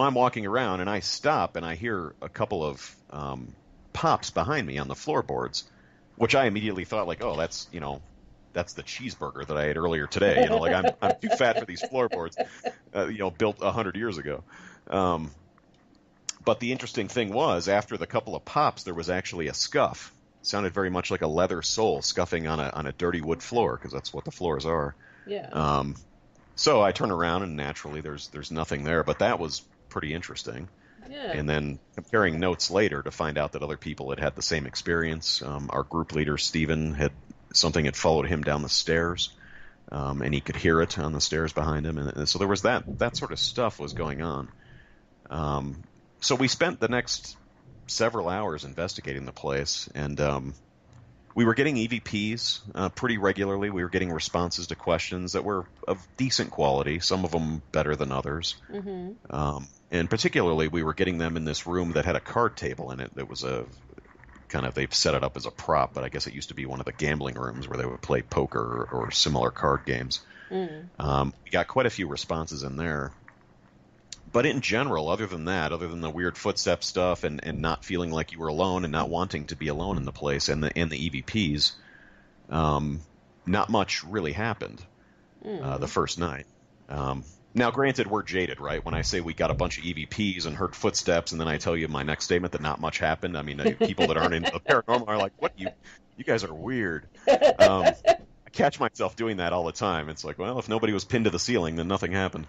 I'm walking around and I stop and I hear a couple of pops behind me on the floorboards, which I immediately thought like, oh, that's the cheeseburger that I had earlier today. Like I'm too fat for these floorboards, built 100 years ago. But the interesting thing was, after the couple of pops, there was actually a scuff. It sounded very much like a leather sole scuffing on a dirty wood floor, because that's what the floors are. Yeah. So I turn around and naturally there's nothing there, but that was pretty interesting. Yeah. And then comparing notes later to find out that other people had the same experience. Our group leader, Steven, something had followed him down the stairs, and he could hear it on the stairs behind him. And so there was that sort of stuff was going on. So we spent the next several hours investigating the place, and we were getting EVPs pretty regularly. We were getting responses to questions that were of decent quality, some of them better than others. Mm-hmm. And particularly, we were getting them in this room that had a card table in it that was they've set it up as a prop, but I guess it used to be one of the gambling rooms where they would play poker or similar card games. We got quite a few responses in there. But in general, other than the weird footstep stuff and not feeling like you were alone and not wanting to be alone in the place and the EVPs, not much really happened the first night. Now, granted, we're jaded, right? When I say we got a bunch of EVPs and heard footsteps, and then I tell you my next statement that not much happened. I mean, people that aren't into the paranormal are like, "What? You guys are weird." I catch myself doing that all the time. It's like, well, if nobody was pinned to the ceiling, then nothing happened.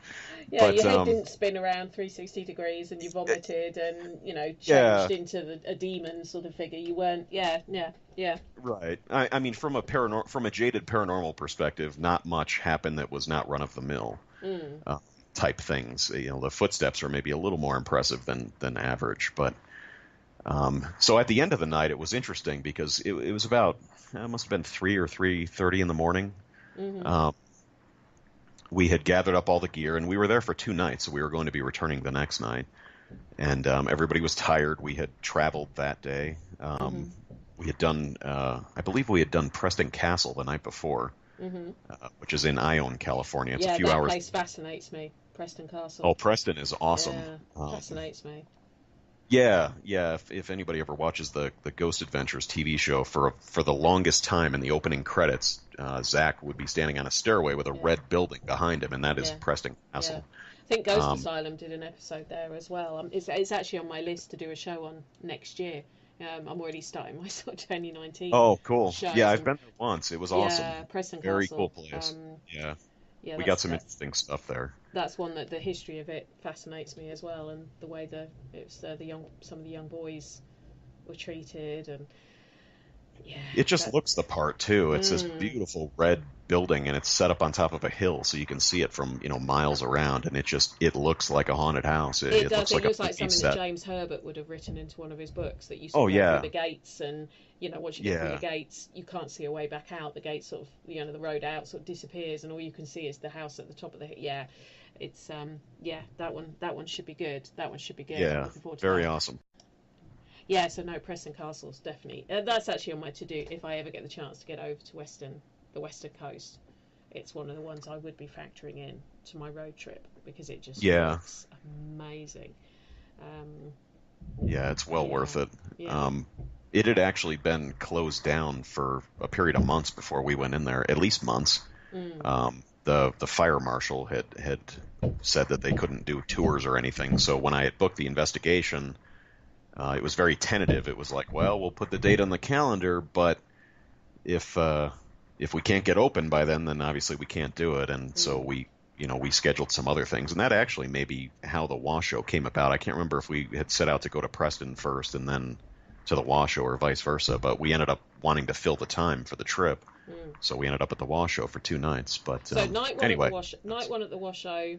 Yeah, but, your head didn't spin around 360 degrees and you vomited and, changed into a demon sort of figure. You weren't, yeah. Right. I mean, from a jaded paranormal perspective, not much happened that was not run-of-the-mill type things. The footsteps are maybe a little more impressive than average, but So at the end of the night, it was interesting because it was about, it must have been 3 or 3:30 in the morning. We had gathered up all the gear, and we were there for 2 nights, so we were going to be returning the next night. And everybody was tired. We had traveled that day. We had done, I believe we had done Preston Castle the night before, which is in Ione, California. It's a few hours. That place fascinates me, Preston Castle. Oh, Preston is awesome. Yeah, fascinates me. Yeah. If anybody ever watches the Ghost Adventures TV show, for the longest time in the opening credits, Zach would be standing on a stairway with a red building behind him, and that is Preston Castle. Yeah. I think Ghost Asylum did an episode there as well. It's actually on my list to do a show on next year. I'm already starting my sort of 2019. Oh, cool. Shows. Yeah, I've been there once. It was awesome. Yeah, Preston Very Castle. cool place. Yeah, we got some interesting stuff there. That's one that the history of it fascinates me as well, and the way some of the young boys were treated, and it just looks the part too. It's this beautiful red building, and it's set up on top of a hill, so you can see it from miles around, and it looks like a haunted house. It looks like something that James Herbert would have written into one of his books, that you see through the gates, and once you get through the gates, you can't see a way back out. The gate sort of the road out sort of disappears, and all you can see is the house at the top of the hill. Yeah, it's that one should be good. That one should be good. Yeah, very awesome. Yeah, so no, Preston Castle's definitely that's actually on my to-do if I ever get the chance to get over to the western coast. It's one of the ones I would be factoring in to my road trip, because it just looks amazing. It's well worth it. Yeah. It had actually been closed down for a period of months before we went in there, at least months. The fire marshal had said that they couldn't do tours or anything, so when I had booked the investigation, it was very tentative. It was like, well, we'll put the date on the calendar, but if we can't get open by then obviously we can't do it. And so we scheduled some other things. And that actually may be how the Washoe came about. I can't remember if we had set out to go to Preston first and then to the Washoe or vice versa, but we ended up wanting to fill the time for the trip. So we ended up at the Washoe for 2 nights. But so night one at the Washoe,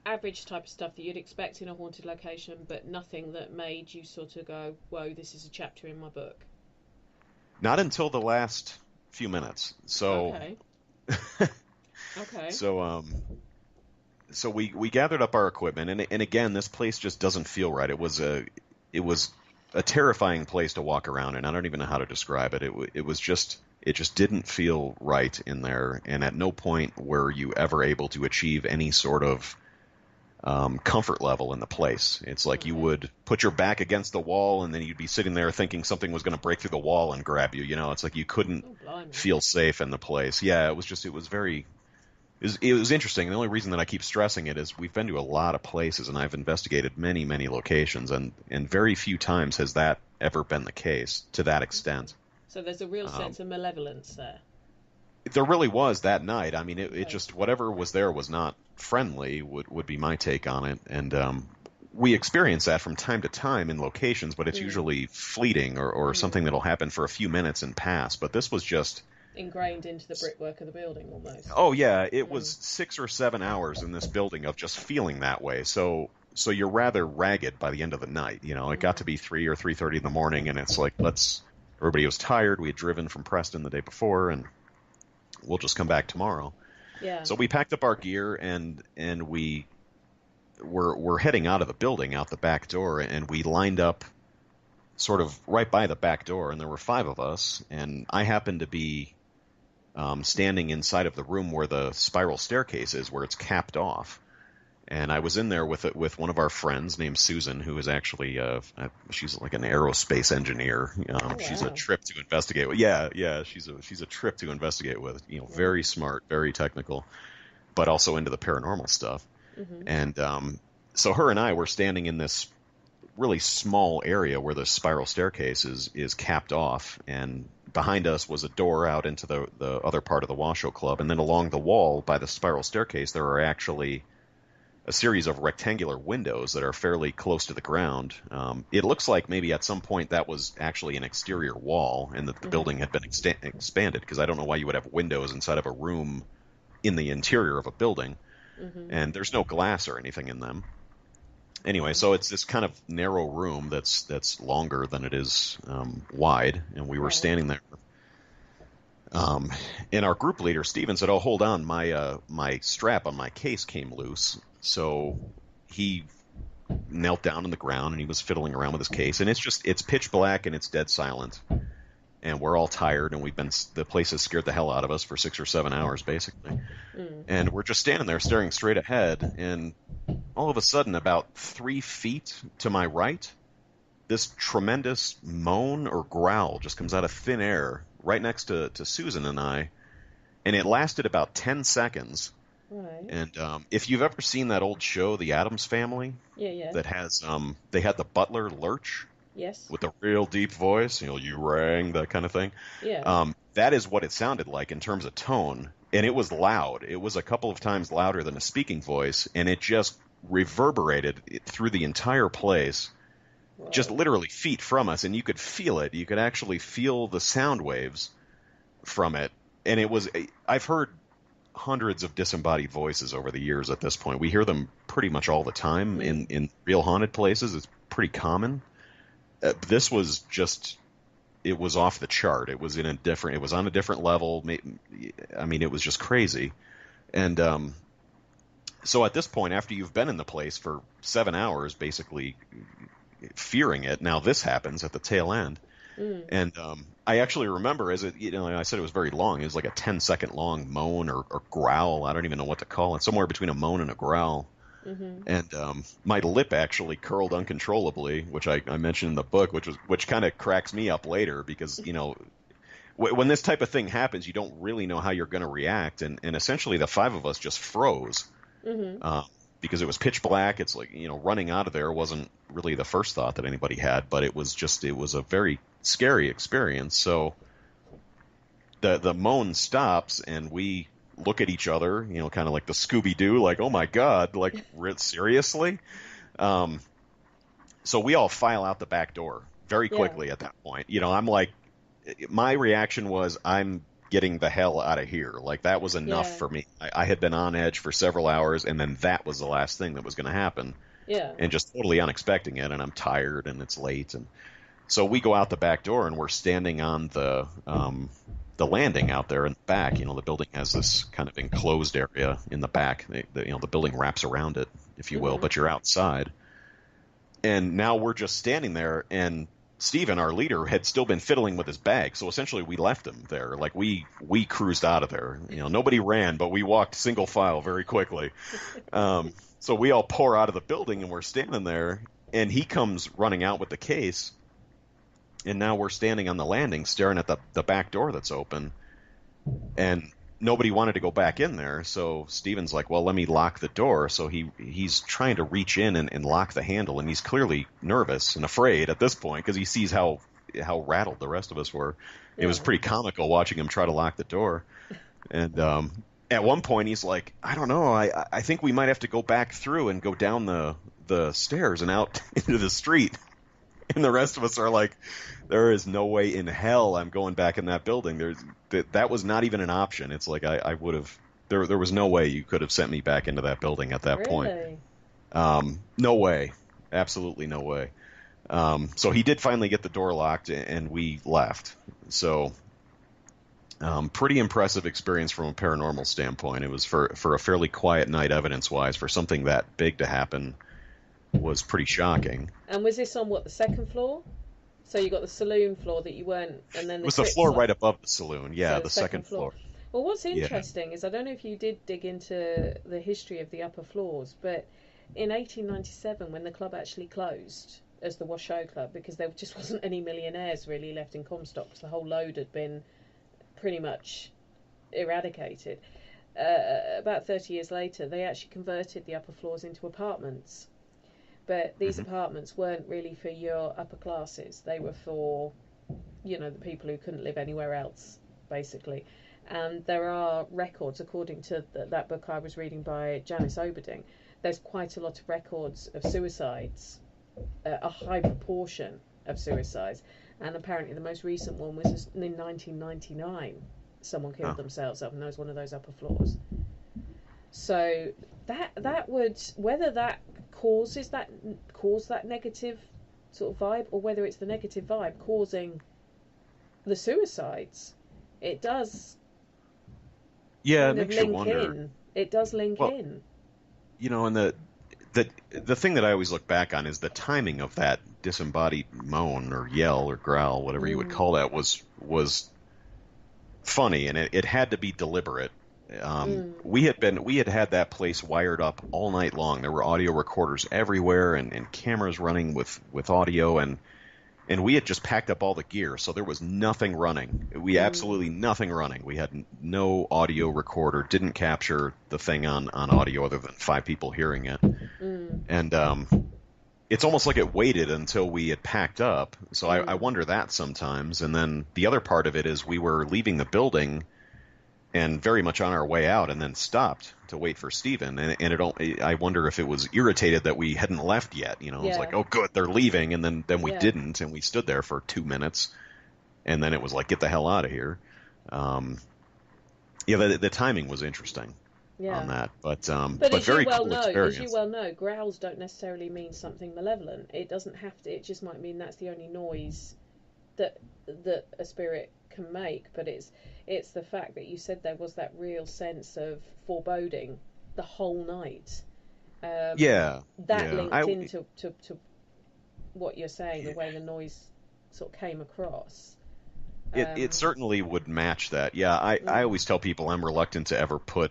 average type of stuff that you'd expect in a haunted location, but nothing that made you sort of go, whoa, this is a chapter in my book. Not until the last few minutes. So okay. So we gathered up our equipment, and again, this place just doesn't feel right. It was a terrifying place to walk around in. I don't even know how to describe it. It just didn't feel right in there, and at no point were you ever able to achieve any sort of comfort level in the place. It's like you would put your back against the wall, and then you'd be sitting there thinking something was going to break through the wall and grab you. It's like you couldn't feel safe in the place. Yeah, it was interesting. The only reason that I keep stressing it is we've been to a lot of places, and I've investigated many, many locations, and very few times has that ever been the case to that extent. So there's a real sense of malevolence there. There really was that night. I mean, it just, whatever was there was not friendly, would be my take on it. And we experience that from time to time in locations, but it's usually fleeting or something that'll happen for a few minutes and pass. But this was just ingrained into the brickwork of the building almost. Oh, yeah. It was 6 or 7 hours in this building of just feeling that way. So you're rather ragged by the end of the night. It got to be 3 or 3:30 in the morning, and it's like, everybody was tired. We had driven from Preston the day before, and we'll just come back tomorrow. Yeah. So we packed up our gear, and we were heading out of the building, out the back door, and we lined up sort of right by the back door, and there were 5 of us, and I happened to be standing inside of the room where the spiral staircase is, where it's capped off. And I was in there with one of our friends named Susan, who is actually she's like an aerospace engineer. She's a trip to investigate with. Yeah, she's a trip to investigate with. Very smart, very technical, but also into the paranormal stuff. And so her and I were standing in this really small area where the spiral staircase is capped off, and behind us was a door out into the other part of the Washoe Club, and then along the wall by the spiral staircase there are actually a series of rectangular windows that are fairly close to the ground. It looks like maybe at some point that was actually an exterior wall, and that the building had been expanded, because I don't know why you would have windows inside of a room in the interior of a building. And there's no glass or anything in them. Anyway, so it's this kind of narrow room that's longer than it is wide, and we were standing there. And our group leader, Steven, said, "Oh, hold on, my strap on my case came loose." So he knelt down on the ground and he was fiddling around with his case, and it's pitch black and it's dead silent, and we're all tired, and the place has scared the hell out of us for 6 or 7 hours basically, and we're just standing there staring straight ahead, and all of a sudden, about 3 feet to my right, this tremendous moan or growl just comes out of thin air right next to Susan and I, and it lasted about 10 seconds. Right. And if you've ever seen that old show, The Addams Family, that has they had the butler Lurch, yes, with a real deep voice, you rang, that kind of thing. Yeah. That is what it sounded like in terms of tone, and it was loud. It was a couple of times louder than a speaking voice, and it just reverberated through the entire place. Whoa. Just literally feet from us, and you could feel it. You could actually feel the sound waves from it, and I've heard hundreds of disembodied voices over the years at this point. We hear them pretty much all the time in real haunted places. It's pretty common. This was just, it was off the chart. It was on a different level. I mean, it was just crazy. And so at this point, after you've been in the place for 7 hours, basically fearing it, now this happens at the tail end. And I actually remember, I said it was very long. It was like a 10-second long moan or growl. I don't even know what to call it. Somewhere between a moan and a growl. And my lip actually curled uncontrollably, which I mentioned in the book, which kind of cracks me up later because, when this type of thing happens, you don't really know how you're going to react. And essentially the 5 of us just froze because it was pitch black. It's like, running out of there wasn't really the first thought that anybody had, but it was a very scary experience. So the moan stops and we look at each other, kind of like the Scooby-Doo, like, oh my God, like, seriously? So we all file out the back door very quickly at that point. I'm like, my reaction was, I'm getting the hell out of here. Like, that was enough for me. I had been on edge for several hours, and then that was the last thing that was going to happen. Yeah. And just totally unexpecting it, and I'm tired, and it's late. And so we go out the back door, and we're standing on the landing out there in the back. The building has this kind of enclosed area in the back. The building wraps around it, if you will, but you're outside. And now we're just standing there, and Steven, our leader, had still been fiddling with his bag. So essentially we left him there. Like, we cruised out of there. Nobody ran, but we walked single file very quickly. So we all pour out of the building, and we're standing there, and he comes running out with the case. And now we're standing on the landing staring at the back door that's open, and nobody wanted to go back in there. So Steven's like, well, let me lock the door. So he's trying to reach in and lock the handle, and he's clearly nervous and afraid at this point because he sees how rattled the rest of us were. It was pretty comical watching him try to lock the door. And at one point he's like, I don't know, I think we might have to go back through and go down the stairs and out into the street. And the rest of us are like, there is no way in hell I'm going back in that building. That was not even an option. It's like I would have. There was no way you could have sent me back into that building at that point. No way, absolutely no way. So he did finally get the door locked, and we left. So pretty impressive experience from a paranormal standpoint. It was for a fairly quiet night, evidence-wise, for something that big to happen. Was pretty shocking. And was this on the second floor? So you got the saloon floor that you weren't, and then it was the floor right above the saloon. Yeah, so the second floor. Well, what's interesting is, I don't know if you did dig into the history of the upper floors, but in 1897, when the club actually closed as the Washoe Club, because there just wasn't any millionaires really left in Comstock, because the whole load had been pretty much eradicated. About 30 years later, they actually converted the upper floors into apartments. But these apartments weren't really for your upper classes. They were for, the people who couldn't live anywhere else, basically. And there are records, according to that book I was reading by Janice Oberding, there's quite a lot of records of suicides, a high proportion of suicides. And apparently the most recent one was in 1999. Someone killed themselves up, and that was one of those upper floors. So that would, whether that cause that negative sort of vibe, or whether it's the negative vibe causing the suicides. It does. Yeah, it kind of makes you link wonder. in. It does link Well, in. And the thing that I always look back on is the timing of that disembodied moan or yell or growl, whatever you would call that, was funny, and it had to be deliberate. We had that place wired up all night long. There were audio recorders everywhere and cameras running with audio, and we had just packed up all the gear, so there was nothing running. Absolutely nothing running. We had no audio recorder, didn't capture the thing on audio other than 5 people hearing it. And it's almost like it waited until we had packed up. So I wonder that sometimes. And then the other part of it is we were leaving the building and very much on our way out, and then stopped to wait for Stephen. And I wonder if it was irritated that we hadn't left yet. It was like, oh, good, they're leaving. And then we didn't, and we stood there for 2 minutes. And then it was like, get the hell out of here. The timing was interesting on that. But very cool experience. As you well know, growls don't necessarily mean something malevolent. It doesn't have to. It just might mean that's the only noise that a spirit can make. But it's the fact that you said there was that real sense of foreboding the whole night. That linked into what you're saying, the way the noise sort of came across. It certainly would match that. Yeah, I always tell people I'm reluctant to ever put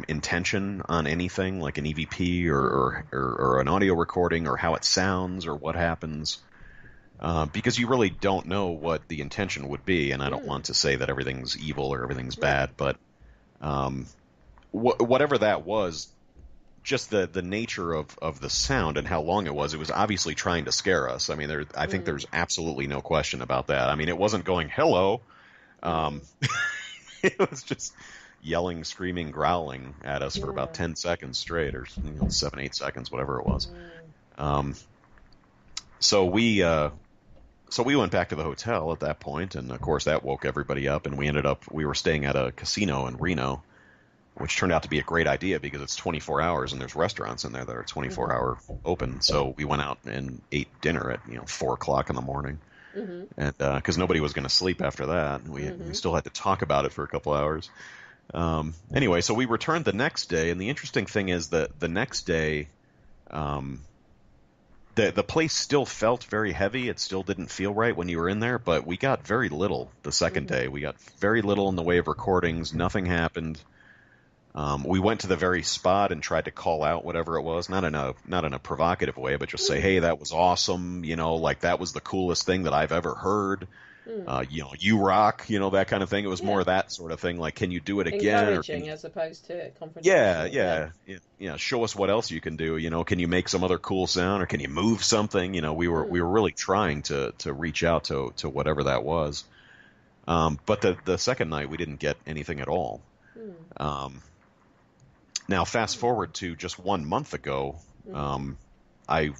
intention on anything, like an EVP or an audio recording, or how it sounds or what happens. Because you really don't know what the intention would be, and I don't want to say that everything's evil or everything's bad, but whatever that was, just the nature of the sound and how long it was obviously trying to scare us. I mean, I think there's absolutely no question about that. I mean, it wasn't going, hello. It was just yelling, screaming, growling at us for about 10 seconds straight, or 7, 8 seconds, whatever it was. So we went back to the hotel at that point, and of course that woke everybody up, and we were staying at a casino in Reno, which turned out to be a great idea because it's 24 hours and there's restaurants in there that are 24-hour open. So we went out and ate dinner at 4 o'clock in the morning, and because nobody was going to sleep after that, we still had to talk about it for a couple hours. Anyway, so we returned the next day, and the interesting thing is that the next day, the place still felt very heavy. It still didn't feel right when you were in there, but we got very little the second day. We got very little in the way of recordings. Nothing happened. We went to the very spot and tried to call out whatever it was, not in a provocative way, but just say, hey, that was awesome. Like that was the coolest thing that I've ever heard. You rock, that kind of thing. It was more that sort of thing. Like, can you do it again? Encouraging as opposed to confrontational. Yeah. Show us what else you can do. Can you make some other cool sound, or can you move something? We were really trying to reach out to whatever that was. But the second night we didn't get anything at all. Now, fast forward to just 1 month ago, I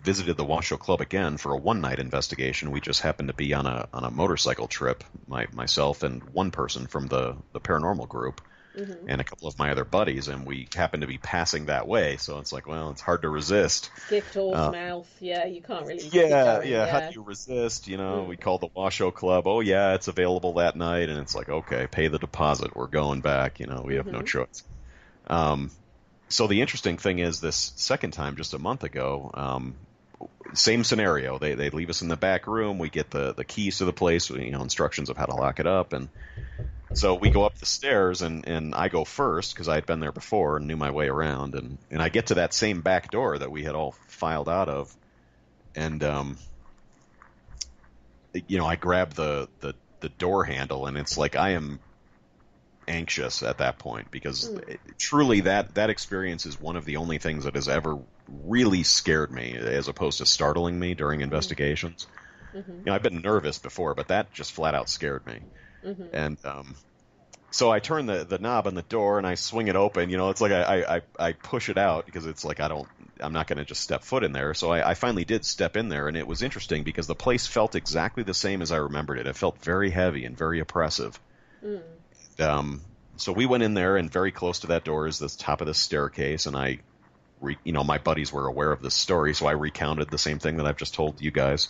visited the Washoe Club again for a one-night investigation. We just happened to be on a motorcycle trip, myself and one person from the paranormal group, and a couple of my other buddies, and we happened to be passing that way. So it's like, well, it's hard to resist. Gift horse mouth, you can't really. Yeah. How do you resist? We called the Washoe Club. Oh yeah, it's available that night, and it's like, okay, pay the deposit. We're going back. We have no choice. So the interesting thing is, this second time, just a month ago, same scenario. They leave us in the back room. We get the keys to the place, instructions of how to lock it up. And so we go up the stairs, and I go first because I had been there before and knew my way around. And I get to that same back door that we had all filed out of. And, I grab the door handle, and it's like I am anxious at that point, because truly that experience is one of the only things that has ever really scared me, as opposed to startling me during investigations. I've been nervous before, but that just flat out scared me. And so I turn the knob on the door and I swing it open. It's like I push it out, because it's like I'm not going to just step foot in there. So I finally did step in there, and it was interesting because the place felt exactly the same as I remembered it. It felt very heavy and very oppressive. So we went in there, and very close to that door is the top of the staircase, and I my buddies were aware of this story, so I recounted the same thing that I've just told you guys.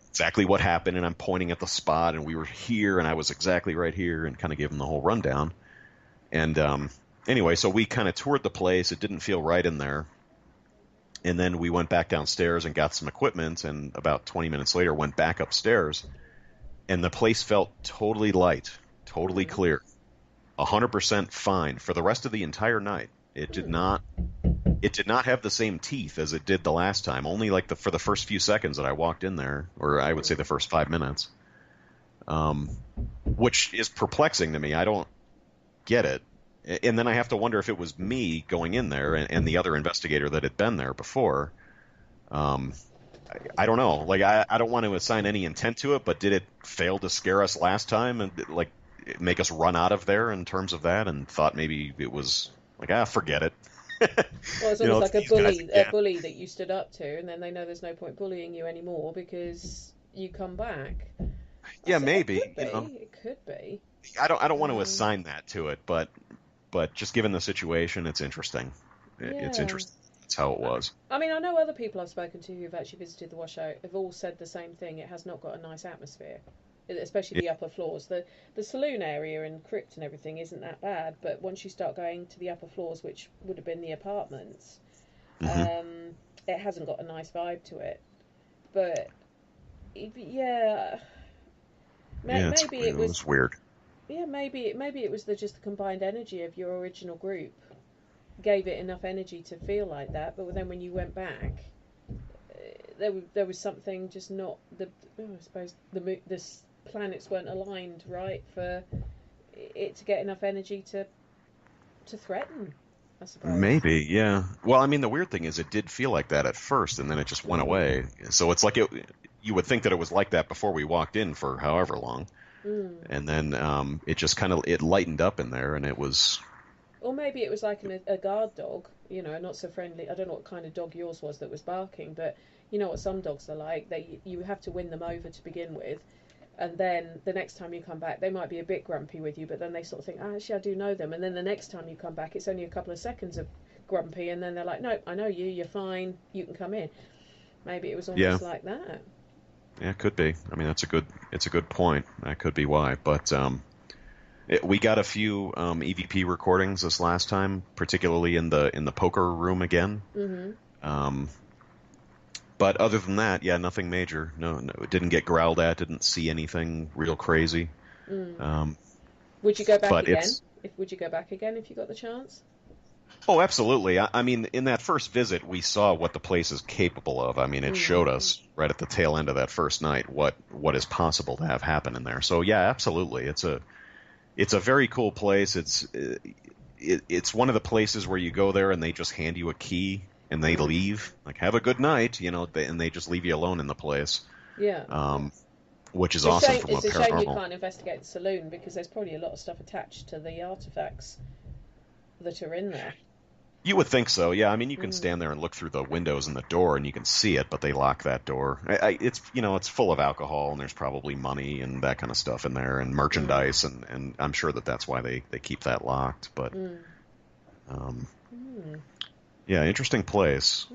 Exactly what happened, and I'm pointing at the spot, and we were here, and I was exactly right here, and kind of gave them the whole rundown. And anyway, so we kind of toured the place. It didn't feel right in there. And then we went back downstairs and got some equipment, and about 20 minutes later went back upstairs, and the place felt totally light, totally clear, 100% fine for the rest of the entire night. It did not have the same teeth as it did the last time, only like for the first few seconds that I walked in there, or I would say the first 5 minutes, which is perplexing to me. I don't get it. And then I have to wonder if it was me going in there and the other investigator that had been there before. I don't know. Like, I don't want to assign any intent to it, but did it fail to scare us last time and like make us run out of there in terms of that, and thought maybe it was like, forget it. Well, it's almost like a bully that you stood up to, and then they know there's no point bullying you anymore because you come back. Yeah, maybe. It could be. I don't want to assign that to it, but just given the situation, it's interesting. It's interesting. That's how it was. I mean, I know other people I've spoken to who've actually visited the Washoe have all said the same thing. It has not got a nice atmosphere, especially the upper floors. The saloon area and crypt and everything isn't that bad, but once you start going to the upper floors, which would have been the apartments, it hasn't got a nice vibe to it. But maybe it was weird. Yeah, maybe it was just the combined energy of your original group gave it enough energy to feel like that. But then when you went back, there was something just not I suppose the planets weren't aligned right for it to get enough energy to threaten, I suppose. Maybe, yeah. Well, I mean, the weird thing is it did feel like that at first, and then it just went away. So it's like you would think that it was like that before we walked in for however long. And then it just kind of lightened up in there, and it was. Or maybe it was like a guard dog, not so friendly. I don't know what kind of dog yours was that was barking, but you know what some dogs are like. You have to win them over to begin with, and then the next time you come back, they might be a bit grumpy with you, but then they sort of think, actually, I do know them. And then the next time you come back, it's only a couple of seconds of grumpy, and then they're like, no, I know you. You're fine. You can come in. Maybe it was almost like that. Yeah, it could be. I mean, it's a good point. That could be why. But we got a few EVP recordings this last time, particularly in the poker room again. But other than that, yeah, nothing major. No, it didn't get growled at. Didn't see anything real crazy. Would you go back again? Would you go back again if you got the chance? Oh, absolutely. I mean, in that first visit, we saw what the place is capable of. I mean, it showed us right at the tail end of that first night what is possible to have happen in there. So, yeah, absolutely. It's a very cool place. It's one of the places where you go there and they just hand you a key and they leave. Like, have a good night, and they just leave you alone in the place. Yeah. Which is awesome from a paranormal. It's a shame you can't investigate the saloon because there's probably a lot of stuff attached to the artifacts that are in there. You would think so, yeah. I mean, you can stand there and look through the windows and the door, and you can see it, but they lock that door. It's full of alcohol, and there's probably money and that kind of stuff in there, and merchandise, and I'm sure that's why they keep that locked. But, yeah, interesting place.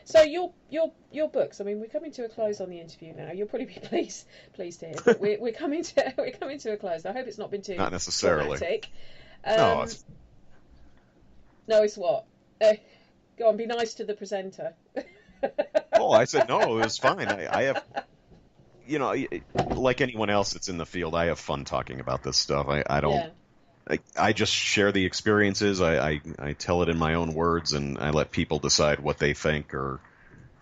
So your books. I mean, we're coming to a close on the interview now. You'll probably be pleased to hear, but we're coming to a close. I hope it's not been too not necessarily. dramatic. No. No, it's what? Go on, be nice to the presenter. Oh, I said no, it was fine. I have, like anyone else that's in the field, I have fun talking about this stuff. I don't. Yeah. I just share the experiences. I tell it in my own words, and I let people decide what they think or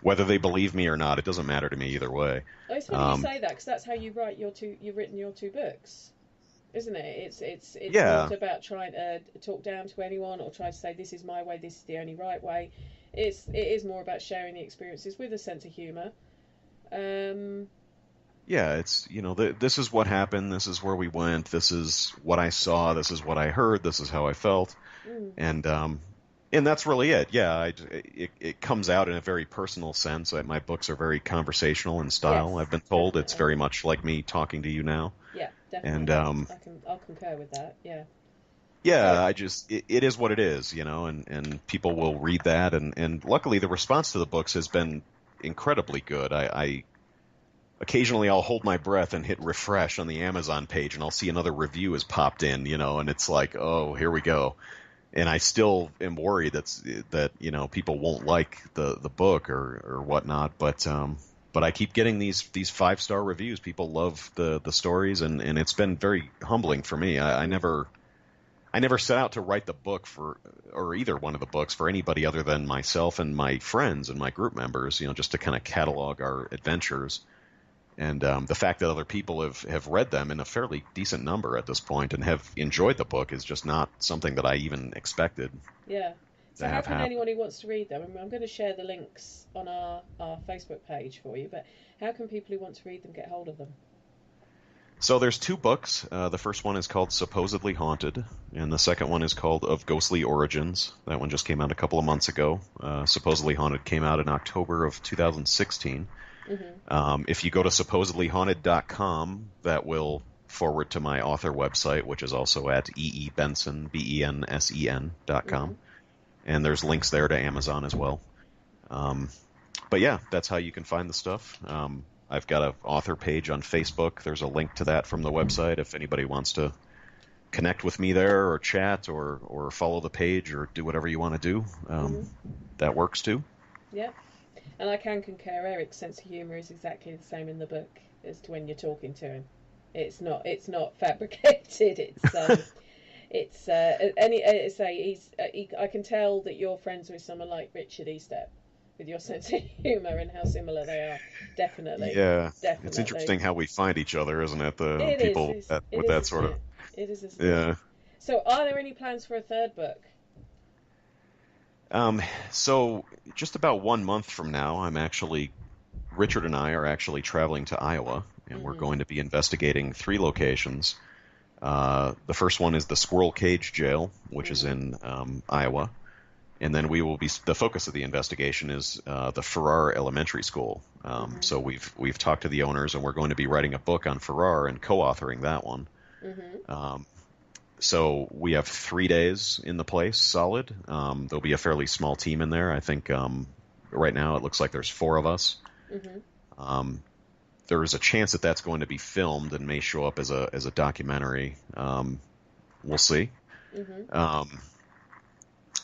whether they believe me or not. It doesn't matter to me either way. It's funny you say that because that's how you write you've written your two books. Isn't it? It's not about trying to talk down to anyone or try to say this is my way, this is the only right way. It is more about sharing the experiences with a sense of humour. Yeah, it's this is what happened. This is where we went. This is what I saw. This is what I heard. This is how I felt, and that's really it. Yeah, it comes out in a very personal sense. My books are very conversational in style. Yes, I've been told it's very much like me talking to you now. Yeah, definitely. And I'll concur with that. Yeah. Yeah, it is what it is, and people will read that, and luckily the response to the books has been incredibly good. I occasionally I'll hold my breath and hit refresh on the Amazon page, and I'll see another review has popped in, and it's like, oh, here we go. And I still am worried that people won't like the book or whatnot, but I keep getting these 5-star reviews. People love the stories, and it's been very humbling for me. I never set out to write the book or either one of the books for anybody other than myself and my friends and my group members, just to kind of catalog our adventures. And the fact that other people have read them in a fairly decent number at this point and have enjoyed the book is just not something that I even expected. Yeah. So how can anyone who wants to read them, I'm going to share the links on our Facebook page for you, but how can people who want to read them get hold of them? So there's 2 books. The first one is called Supposedly Haunted, and the second one is called Of Ghostly Origins. That one just came out a couple of months ago. Supposedly Haunted came out in October of 2016. Mm-hmm. If you go to supposedlyhaunted.com, that will forward to my author website, which is also at eebensen, bensen.com. Mm-hmm. And there's links there to Amazon as well. But yeah, that's how you can find the stuff. I've got an author page on Facebook. There's a link to that from the website if anybody wants to connect with me there or chat or follow the page or do whatever you want to do. That works too. Yeah. And I can concur. Erik's sense of humour is exactly the same in the book as to when you're talking to him. It's not fabricated. I can tell that you're friends with someone like Richard Eastep, with your sense of humour and how similar they are. Definitely. Yeah. Definitely. It's interesting how we find each other, isn't it? With that sort of. It is. Yeah. So, are there any plans for a third book? So just about 1 month from now, Richard and I are actually traveling to Iowa, and we're going to be investigating 3 locations. The first one is the Squirrel Cage Jail, which is in Iowa. And then the focus of the investigation is the Farrar Elementary School. So we've talked to the owners, and we're going to be writing a book on Farrar and co-authoring that one. Mm-hmm. So we have 3 days in the place, solid. There'll be a fairly small team in there. I think right now it looks like there's 4 of us. Mm-hmm. There is a chance that that's going to be filmed and may show up as a documentary. We'll see. Mm-hmm.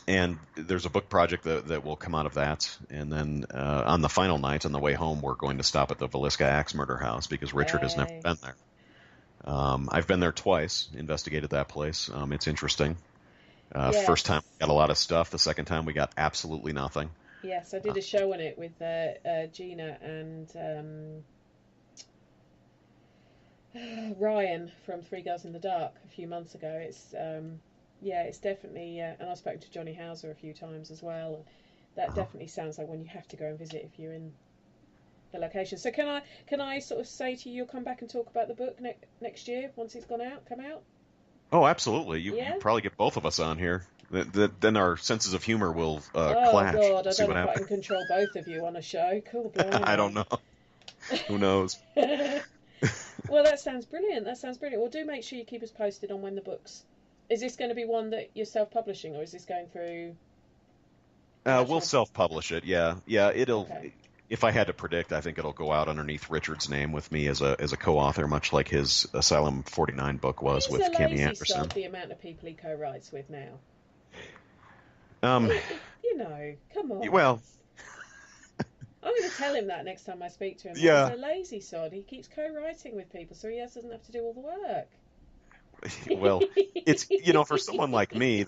And there's a book project that will come out of that. And then on the final night, on the way home, we're going to stop at the Villisca Axe Murder House because Richard has never been there. I've been there twice, investigated that place. It's interesting. Yes. First time we got a lot of stuff. The second time we got absolutely nothing. Yes, I did a show on it with Gina and Ryan from Three Girls in the Dark a few months ago. It's definitely, and I've spoken to Johnny Hauser a few times as well. That definitely sounds like one you have to go and visit if you're in the location. So can I sort of say to you, you'll come back and talk about the book next year once it's come out? Oh, absolutely. You probably get both of us on here. Then our senses of humor will clash. Oh God, I don't know if I can control both of you on a show. Cool, I don't know. Who knows? Well, that sounds brilliant. Well, do make sure you keep us posted on when the book's. Is this going to be one that you're self-publishing, or is this going through? We'll self-publish it. Yeah. It'll. Okay. If I had to predict, I think it'll go out underneath Richard's name with me as a co-author, much like his Asylum 49 book was with Cami Anderson. The amount of people he co-writes with now. Come on. Well, I'm going to tell him that next time I speak to him. Yeah. He's a lazy sod. He keeps co-writing with people, so he doesn't have to do all the work. Well, it's, for someone like me,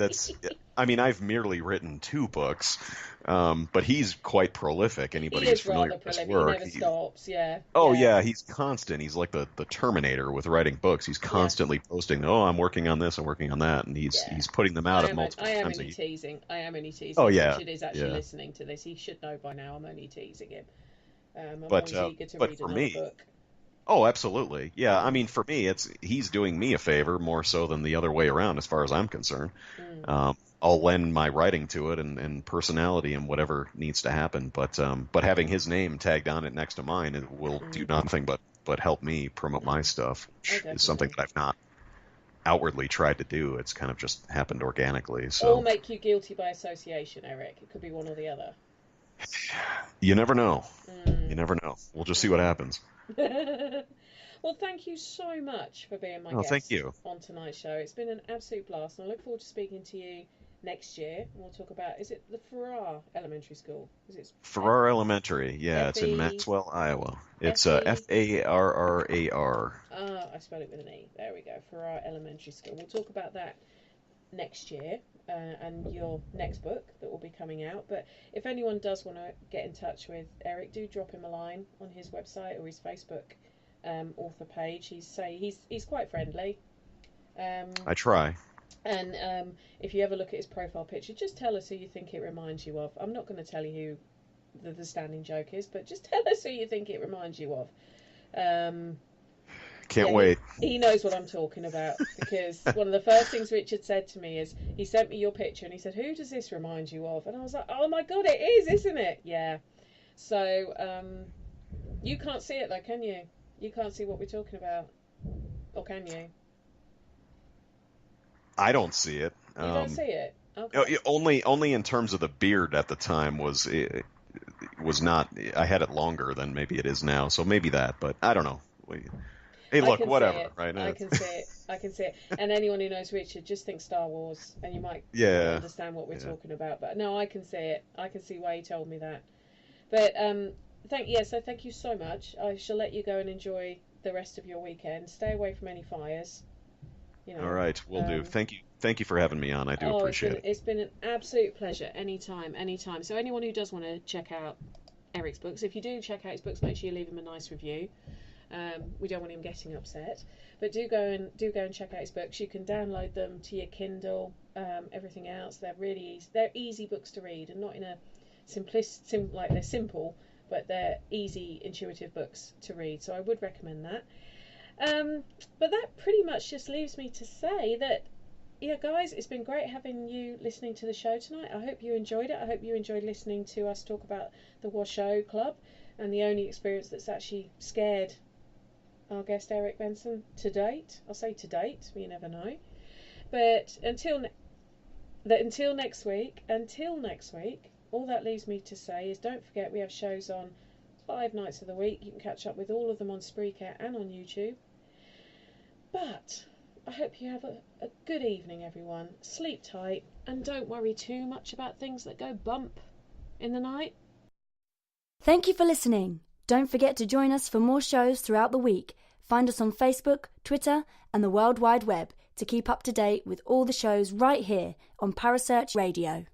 I've merely written 2 books, but he's quite prolific. Anybody who's familiar with his work. He never stops, yeah. Oh, yeah, he's constant. He's like the Terminator with writing books. He's constantly posting, I'm working on this, I'm working on that, and he's putting them out at multiple times a year. I am only teasing. Oh, yeah. Richard is actually listening to this. He should know by now I'm only teasing him. I'm always eager to read another book. Oh, absolutely. Yeah, for me, he's doing me a favor more so than the other way around as far as I'm concerned. I'll lend my writing to it and personality and whatever needs to happen, but having his name tagged on it next to mine, it will do nothing but help me promote my stuff, which is something that I've not outwardly tried to do. It's kind of just happened organically. So or make you guilty by association, Erik. It could be one or the other. You never know. You never know. We'll just see what happens. Well, thank you so much for being my guest thank you. on tonight's show. It's been an absolute blast, and I look forward to speaking to you next year. And we'll talk about, is it the Farrar Elementary School? Is it Farrar Elementary, yeah, it's in Maxwell, Iowa. It's Farrar. I spelled it with an E. There we go, Farrar Elementary School. We'll talk about that next year and your next book that will be coming out. But if anyone does want to get in touch with Erik, do drop him a line on his website or his Facebook author page. He's quite friendly. I try. And if you ever look at his profile picture, just tell us who you think it reminds you of. I'm not going to tell you who the standing joke is, but just tell us who you think it reminds you of. Can't wait. He knows what I'm talking about, because one of the first things Richard said to me is, he sent me your picture and he said, who does this remind you of? And I was like, oh my God, it is, isn't it? Yeah. So you can't see it though, can you? You can't see what we're talking about. Or can you? I don't see it. You don't see it? Okay. Only in terms of the beard at the time was not. I had it longer than maybe it is now, so maybe that. But I don't know. Hey, look, whatever, right? I can see it. I can see it. And anyone who knows Richard, just think Star Wars, and you might understand what we're talking about. But no, I can see it. I can see why he told me that. But thank you so much. I shall let you go and enjoy the rest of your weekend. Stay away from any fires. You know, all right, will do. Thank you for having me on. I do appreciate it. It's been an absolute pleasure. Anytime. So anyone who does want to check out Erik's books, if you do check out his books, make sure you leave him a nice review. We don't want him getting upset, but do go and check out his books. You can download them to your Kindle. Everything else, they're really easy. They're easy books to read, and not in a like they're simple, but they're easy, intuitive books to read. So I would recommend that. But that pretty much just leaves me to say that, yeah, guys, it's been great having you listening to the show tonight. I hope you enjoyed it. I hope you enjoyed listening to us talk about the Washoe Club and the only experience that's actually scared our guest Erik Bensen to date. I'll say to date, but you never know. But until next week, all that leaves me to say is, don't forget, we have shows on 5 nights of the week. You can catch up with all of them on Spreaker and on YouTube. But I hope you have a good evening, everyone. Sleep tight, and don't worry too much about things that go bump in the night. Thank you for listening. Don't forget to join us for more shows throughout the week. Find us on Facebook, Twitter, and the World Wide Web to keep up to date with all the shows right here on Parasearch Radio.